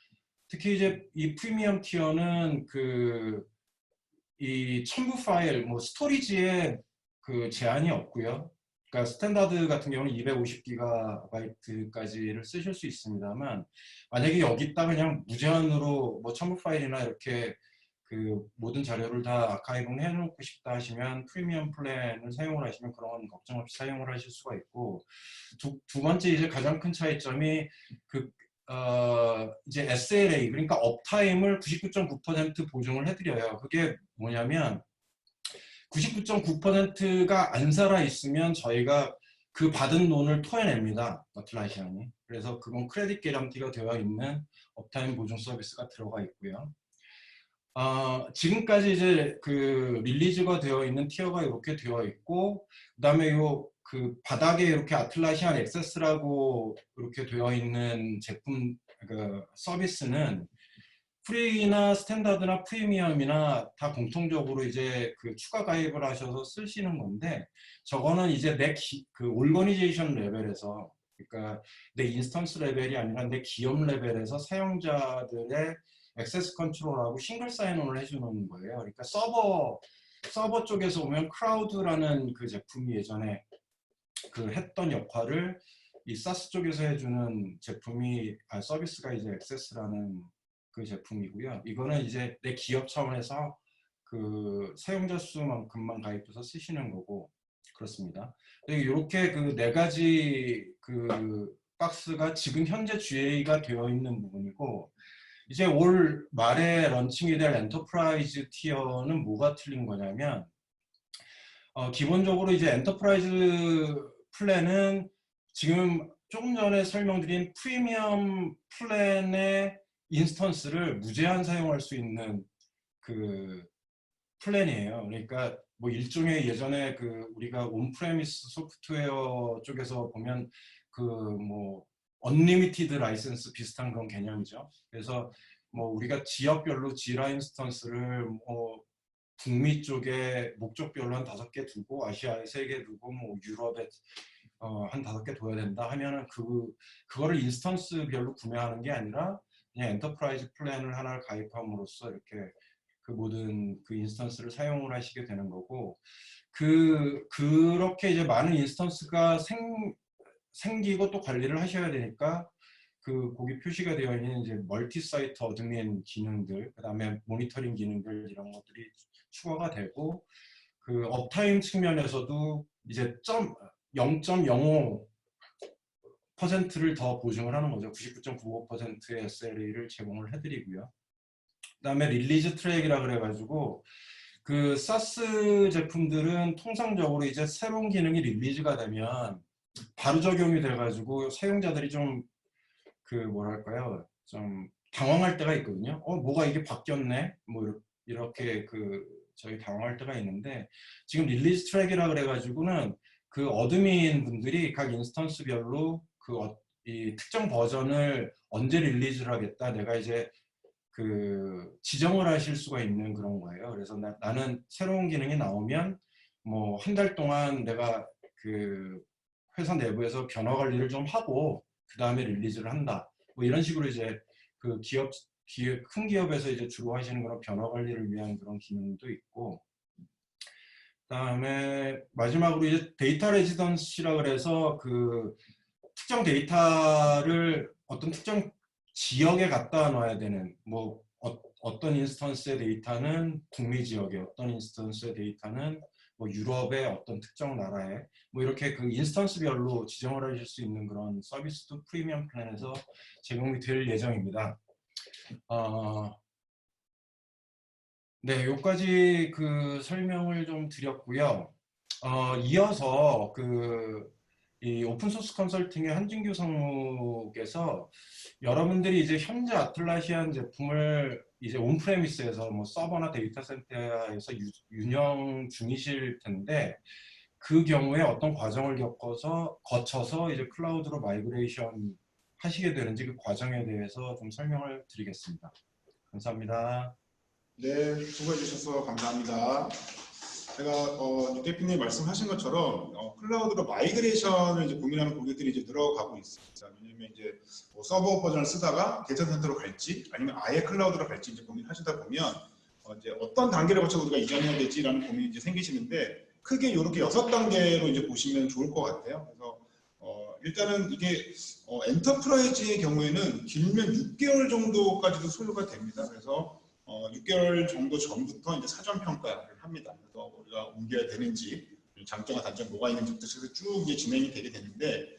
특히 이제 이 프리미엄 티어는 그 이 첨부 파일, 뭐 스토리지에 그 제한이 없고요. 그러니까 스탠다드 같은 경우는 250GB까지를 쓰실 수 있습니다만 만약에 여기다 그냥 무제한으로 뭐 첨부 파일이나 이렇게 그 모든 자료를 다 아카이브를 해놓고 싶다 하시면 프리미엄 플랜을 사용을 하시면 그런 걱정 없이 사용을 하실 수가 있고 두 번째 이제 가장 큰 차이점이 그 이제 SLA 그러니까 업타임을 99.9% 보증을 해드려요. 그게 뭐냐면 99.9%가 안 살아 있으면 저희가 그 받은 돈을 토해냅니다. 어틀라시안이. 그래서 그건 크레딧 개런티가 되어 있는 업타임 보증 서비스가 들어가 있고요. 지금까지 이제 그 릴리즈가 되어 있는 티어가 이렇게 되어 있고 그다음에 요 그 바닥에 이렇게 아틀라시안 액세스라고 이렇게 되어 있는 제품 그 서비스는 프리나 스탠다드나 프리미엄이나 다 공통적으로 이제 그 추가 가입을 하셔서 쓰시는 건데 저거는 이제 그 올거니제이션 레벨에서 그러니까 내 인스턴스 레벨이 아니라 내 기업 레벨에서 사용자들의 액세스 컨트롤하고 싱글 사인온을 해주는 거예요. 그러니까 서버 쪽에서 오면 크라우드라는 그 제품이 예전에 그 했던 역할을 이 사스 쪽에서 해주는 서비스가 이제 액세스라는 그 제품이고요. 이거는 이제 내 기업 차원에서 그 사용자 수만큼만 가입해서 쓰시는 거고 그렇습니다. 이렇게 그 네 가지 그 박스가 지금 현재 GA가 되어 있는 부분이고 이제 올 말에 런칭이 될 엔터프라이즈 티어는 뭐가 틀린 거냐면 기본적으로 이제 엔터프라이즈 플랜은 지금 조금 전에 설명드린 프리미엄 플랜의 인스턴스를 무제한 사용할 수 있는 그 플랜이에요. 그러니까 뭐 일종의 예전에 그 우리가 온프레미스 소프트웨어 쪽에서 보면 그 뭐 언리미티드 라이센스 비슷한 그런 개념이죠. 그래서 뭐 우리가 지역별로 지라 인스턴스를 뭐 북미 쪽에 목적별로 한 5개 두고 아시아에 3개 두고 뭐 유럽에 한 5개 둬야 된다 하면은 그거를 인스턴스별로 구매하는 게 아니라 그냥 엔터프라이즈 플랜을 하나를 가입함으로써 이렇게 그 모든 그 인스턴스를 사용을 하시게 되는 거고 그렇게 이제 많은 인스턴스가 생기고 또 관리를 하셔야 되니까 거기 표시가 되어 있는 이제 멀티 사이트 어드민 기능들, 그다음에 모니터링 기능들 이런 것들이 추가가 되고 그 업타임 측면에서도 이제 0.05%를 더 보증을 하는 거죠. 99.95%의 SLA를 제공을 해드리고요. 그다음에 릴리즈 트랙이라 그래가지고 그 사스 제품들은 통상적으로 이제 새로운 기능이 릴리즈가 되면 바로 적용이 돼가지고 사용자들이 좀 그 뭐랄까요, 좀 당황할 때가 있거든요. 뭐가 이게 바뀌었네, 뭐 이렇게 저희 당황할 때가 있는데 지금 릴리즈 트랙이라 그래가지고는 그 어드민 분들이 각 인스턴스별로 이 특정 버전을 언제 릴리즈를 하겠다, 내가 이제 그 지정을 하실 수가 있는 그런 거예요. 그래서 나는 새로운 기능이 나오면 뭐 한 달 동안 내가 그 회사 내부에서 변화 관리를 좀 하고 그 다음에 릴리즈를 한다. 뭐 이런 식으로 이제 그 큰 기업에서 이제 주로 하시는 그런 변화 관리를 위한 그런 기능도 있고 그다음에 마지막으로 이제 데이터 레지던시라 그래서 그 특정 데이터를 어떤 특정 지역에 갖다 놔야 되는 뭐 어떤 인스턴스의 데이터는 북미 지역에, 어떤 인스턴스의 데이터는 뭐 유럽의 어떤 특정 나라에 뭐 이렇게 그 인스턴스별로 지정을 하실 수 있는 그런 서비스도 프리미엄 플랜에서 제공이 될 예정입니다. 네, 여기까지 그 설명을 좀 드렸고요. 이어서 이 오픈소스 컨설팅의 한진규 상무께서 여러분들이 이제 현재 아틀라시안 제품을 이제 온프레미스에서 뭐 서버나 데이터 센터에서 운영 중이실 텐데 그 경우에 어떤 과정을 거쳐서 이제 클라우드로 마이그레이션 하시게 되는지 그 과정에 대해서 좀 설명을 드리겠습니다. 감사합니다. 네, 수고해 주셔서 감사합니다. 제가 대표님 말씀하신 것처럼 클라우드로 마이그레이션을 이제 고민하는 고객들이 이제 늘어가고 있습니다. 왜냐면 이제 뭐 서버 버전을 쓰다가 데이터 센터로 갈지 아니면 아예 클라우드로 갈지 이제 고민하시다 보면 이제 어떤 단계를 거쳐 우리가 이전해야 될지라는 고민이 이제 생기시는데 크게 이렇게 6단계로 이제 보시면 좋을 것 같아요. 그래서 일단은 이게 엔터프라이즈의 경우에는 길면 6개월 정도까지도 소요가 됩니다. 그래서 6개월 정도 전부터 이제 사전 평가를 합니다. 그래서 우리가 옮겨야 되는지, 장점과 단점 뭐가 있는지부터 쭉 이제 진행이 되게 되는데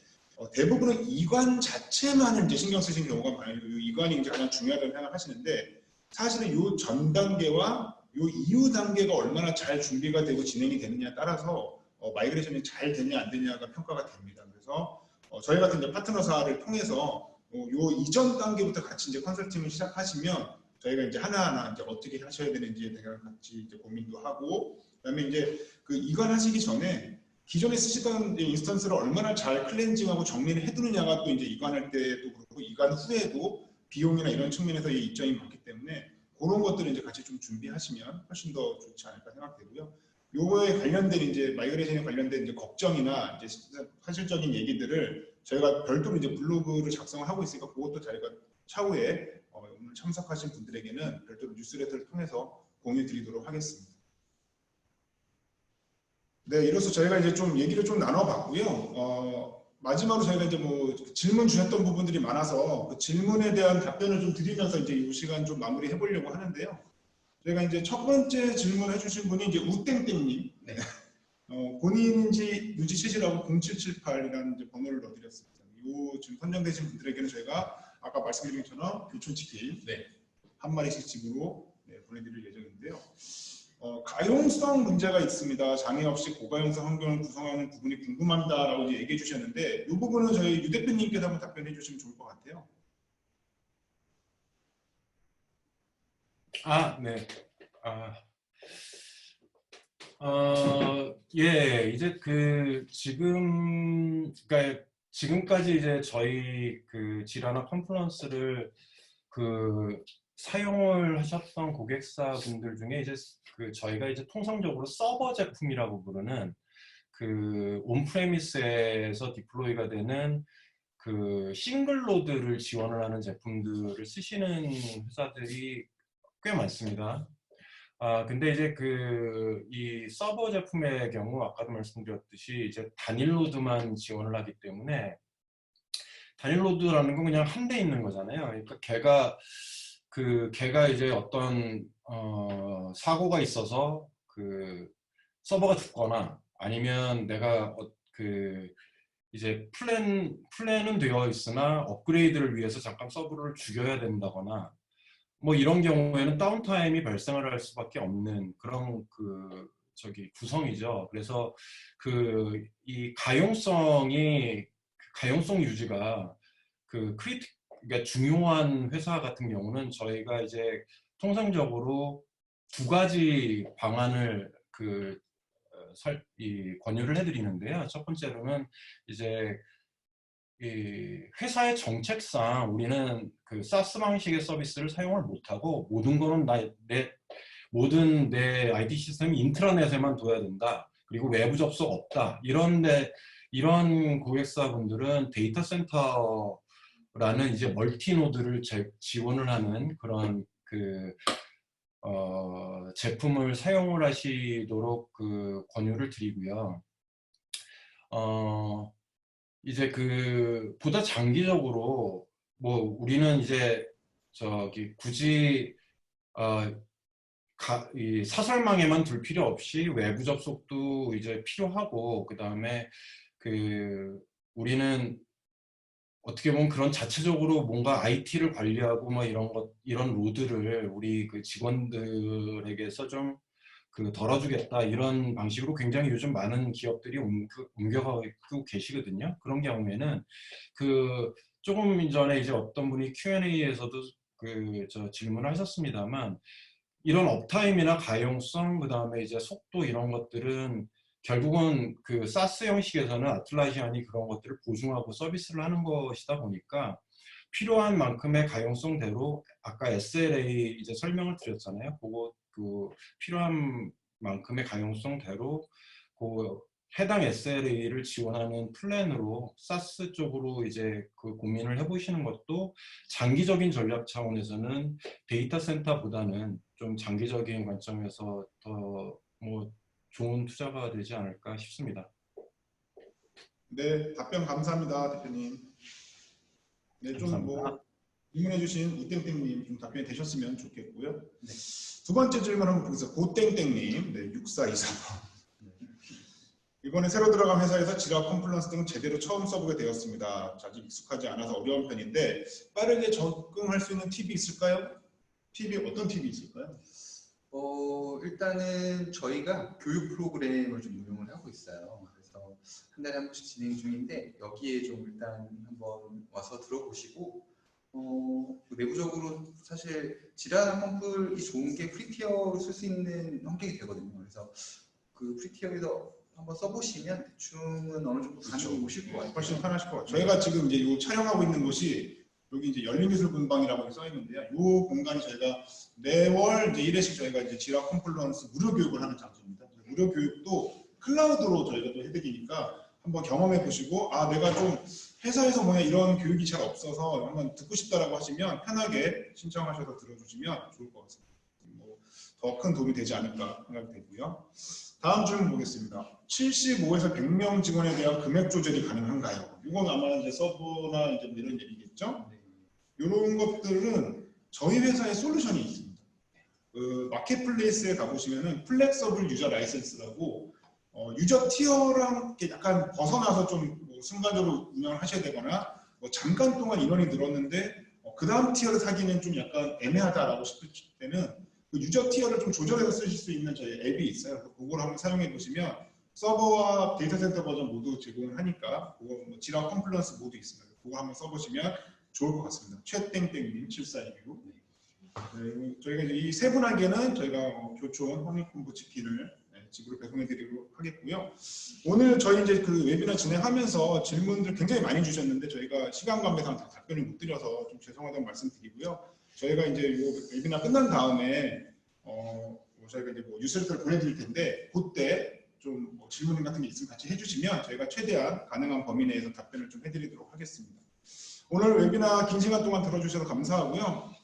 대부분은 이관 자체만을 이제 신경 쓰시는 경우가 많아요. 이 이관이 이제 가장 중요하다고 생각하시는데 사실은 이 전 단계와 이 이후 단계가 얼마나 잘 준비가 되고 진행이 되느냐에 따라서 마이그레이션이 잘 되냐 안 되냐가 평가가 됩니다. 그래서 저희 같은 이제 파트너사를 통해서 이 이전 단계부터 같이 이제 컨설팅을 시작하시면 저희가 이제 하나하나 이제 어떻게 하셔야 되는지에 대한 같이 이제 고민도 하고, 그다음에 이제 그 이관하시기 전에 기존에 쓰시던 인스턴스를 얼마나 잘 클렌징하고 정리를 해두느냐가 또 이제 이관할 때도 그렇고 이관 후에도 비용이나 이런 측면에서 이점이 많기 때문에 그런 것들을 이제 같이 좀 준비하시면 훨씬 더 좋지 않을까 생각되고요. 요거에 관련된 이제 마이그레이션에 관련된 이제 걱정이나 이제 사실적인 얘기들을 저희가 별도로 이제 블로그를 작성을 하고 있으니까 그것도 저희가 차후에 오늘 참석하신 분들에게는 별도로 뉴스레터를 통해서 공유 드리도록 하겠습니다. 네, 이로써 저희가 이제 좀 얘기를 좀 나눠봤고요. 마지막으로 저희가 이제 뭐 질문 주셨던 부분들이 많아서 그 질문에 대한 답변을 좀 드리면서 이제 이 시간 좀 마무리 해보려고 하는데요. 저희가 이제 첫 번째 질문 해주신 분이 이제 우땡땡님. 네. 본인인지 유지시시라고 0778이라는 이제 번호를 넣어드렸습니다. 이 지금 선정되신 분들에게는 저희가 아까 말씀드린 것처럼 교촌치킨 한 마리씩 집으로 보내드릴 예정인데요. 가용성 문제가 있습니다. 장애 없이 고가용성 환경을 구성하는 부분이 궁금합니다라고 이제 얘기해 주셨는데 이 부분은 저희 유 대표님께서 한번 답변해 주시면 좋을 것 같아요. 네. 예, 이제 그러니까 지금까지 이제 저희 그 지라나 컨퍼런스를 사용을 하셨던 고객사분들 중에 이제 저희가 이제 통상적으로 서버 제품이라고 부르는 온프레미스에서 디플로이가 되는 싱글 로드를 지원을 하는 제품들을 쓰시는 회사들이 꽤 많습니다. 근데 이제 이 서버 제품의 경우 아까도 말씀드렸듯이 이제 단일 로드만 지원을 하기 때문에 단일 로드라는 건 그냥 한 대 있는 거잖아요. 그러니까 걔가 이제 어떤 사고가 있어서 서버가 죽거나 아니면 내가 이제 플랜은 되어 있으나 업그레이드를 위해서 잠깐 서버를 죽여야 된다거나 뭐 이런 경우에는 다운타임이 발생을 할 수밖에 없는 그런 구성이죠. 그래서 이 가용성 유지가 그러니까 중요한 회사 같은 경우는 저희가 이제 통상적으로 2가지 방안을 권유를 해드리는데요. 첫 번째로는 이제 이 회사의 정책상 우리는 사스 방식의 서비스를 사용을 못하고 모든 거는 모든 내 IT 시스템이 인트라넷에만 둬야 된다. 그리고 외부 접속 없다. 이런 고객사분들은 데이터 센터라는 이제 멀티 노드를 지원을 하는 그런 제품을 사용을 하시도록 그 권유를 드리고요. 이제 그 보다 장기적으로 뭐 우리는 이제 저기 굳이 이 사설망에만 둘 필요 없이 외부 접속도 이제 필요하고, 그 다음에 그 우리는 어떻게 보면 그런 자체적으로 뭔가 IT를 관리하고 뭐 이런 로드를 우리 그 직원들에게서 좀 그 덜어주겠다, 이런 방식으로 굉장히 요즘 많은 기업들이 옮겨가고 계시거든요. 그런 경우에는 그 조금 전에 이제 어떤 분이 Q&A에서도 그 질문을 하셨습니다만, 이런 업타임이나 가용성, 그 다음에 이제 속도, 이런 것들은 결국은 그 사스 형식에서는 아틀라시안이 그런 것들을 보증하고 서비스를 하는 것이다 보니까 필요한 만큼의 가용성대로, 아까 SLA 이제 설명을 드렸잖아요. 그거 그 필요한 만큼의 가용성대로 그 해당 SLA를 지원하는 플랜으로 사스 쪽으로 이제 그 고민을 해보시는 것도 장기적인 전략 차원에서는 데이터 센터보다는 좀 장기적인 관점에서 더 뭐 좋은 투자가 되지 않을까 싶습니다. 네, 답변 감사합니다, 대표님. 네, 좀 뭐 질문해주신 우땡땡님 좀 답변이 되셨으면 좋겠고요. 네. 두 번째 질문 한번 보겠습니다. 고땡땡님, 네, 6423번. 이번에 새로 들어간 회사에서 지라 컴플런스 등 제대로 처음 써보게 되었습니다. 아직 익숙하지 않아서 어려운 편인데 빠르게 적응할 수 있는 팁이 있을까요? 어떤 팁이 있을까요? 일단은 저희가 교육 프로그램을 좀 운영을 하고 있어요. 그래서 한 달에 한 번씩 진행 중인데 여기에 좀 일단 한번 와서 들어보시고 내부적으로 사실 지라 컴플이 좋은 게 프리티어로 쓸 수 있는 환경이 되거든요. 그래서 그 프리티어에서 한번 써보시면 대충은 어느 정도 감이 오실 것 같아요. 훨씬 편하실 것 같아요. 저희가 지금 이제 요 촬영하고 있는 곳이 여기 이제 열린기술분방이라고 써 있는데요. 이 공간이 저희가 매월 이제 1회씩 저희가 이제 지라 컴플런스 무료 교육을 하는 장소입니다. 무료 교육도 클라우드로 저희가 또 해드리니까 한번 경험해 보시고, 아 내가 좀 회사에서 뭐냐 이런 교육이 잘 없어서 한번 듣고 싶다라고 하시면 편하게 신청하셔서 들어주시면 좋을 것 같습니다. 뭐 더 큰 도움이 되지 않을까 생각이 되고요. 다음 질문 보겠습니다. 75에서 100명 직원에 대한 금액 조절이 가능한가요? 이건 아마 이제 서버나 이제 이런 얘기겠죠? 이런 것들은 저희 회사의 솔루션이 있습니다. 그 마켓플레이스에 가보시면은 플렉서블 유저 라이센스라고 유저 티어랑 이렇게 약간 벗어나서 좀뭐 순간적으로 운영을 하셔야 되거나 뭐 잠깐 동안 인원이 늘었는데 그 다음 티어를 사기는 좀 약간 애매하다라고 싶을 때는 그 유저 티어를 좀 조절해서 쓰실 수 있는 저희 앱이 있어요. 그래서 그걸 한번 사용해 보시면 서버와 데이터 센터 버전 모두 제공을 하니까 그거 뭐 지라 컴플런스 모두 있습니다. 그거 한번 써보시면 좋을 것 같습니다. 최땡땡님 7426. 네, 저희가 이 세 분에게는 저희가 교촌 허니콤보 치킨을 집으로 배송해드리도록 하겠고요. 오늘 저희 이제 그 웨비나 진행하면서 질문들 굉장히 많이 주셨는데 저희가 시간 관계상 다 답변을 못 드려서 좀 죄송하다는 말씀드리고요. 저희가 이제 이 웨비나 끝난 다음에 저희가 이제 뭐 뉴스레터를 보내드릴 텐데 그때 좀 뭐 질문 같은 게 있으면 같이 해주시면 저희가 최대한 가능한 범위 내에서 답변을 좀 해드리도록 하겠습니다. 오늘 웨비나 긴 시간 동안 들어주셔서 감사하고요.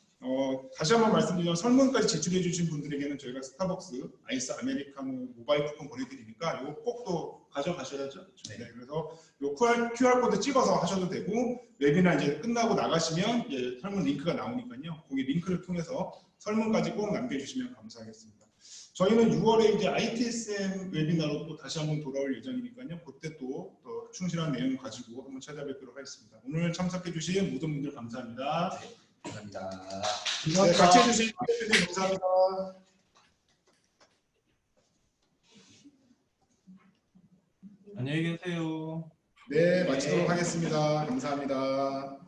다시 한번 말씀드리면 설문까지 제출해 주신 분들에게는 저희가 스타벅스 아이스 아메리카노 모바일 쿠폰 보내드리니까 이거 꼭 또 가져가셔야죠. 네, 그래서 요 QR코드 찍어서 하셔도 되고 웨비나 이제 끝나고 나가시면 이제 설문 링크가 나오니까요. 거기 링크를 통해서 설문까지 꼭 남겨주시면 감사하겠습니다. 저희는 6월에 이제 ITSM 웨비나로 또 다시 한번 돌아올 예정이니까요. 그때 또 더 충실한 내용 가지고 한번 찾아뵙도록 하겠습니다. 오늘 참석해주신 모든 분들 감사합니다. 네, 감사합니다. 네, 같이 해주신 분들 감사합니다. 안녕히 계세요. 네, 마치도록 하겠습니다. 감사합니다.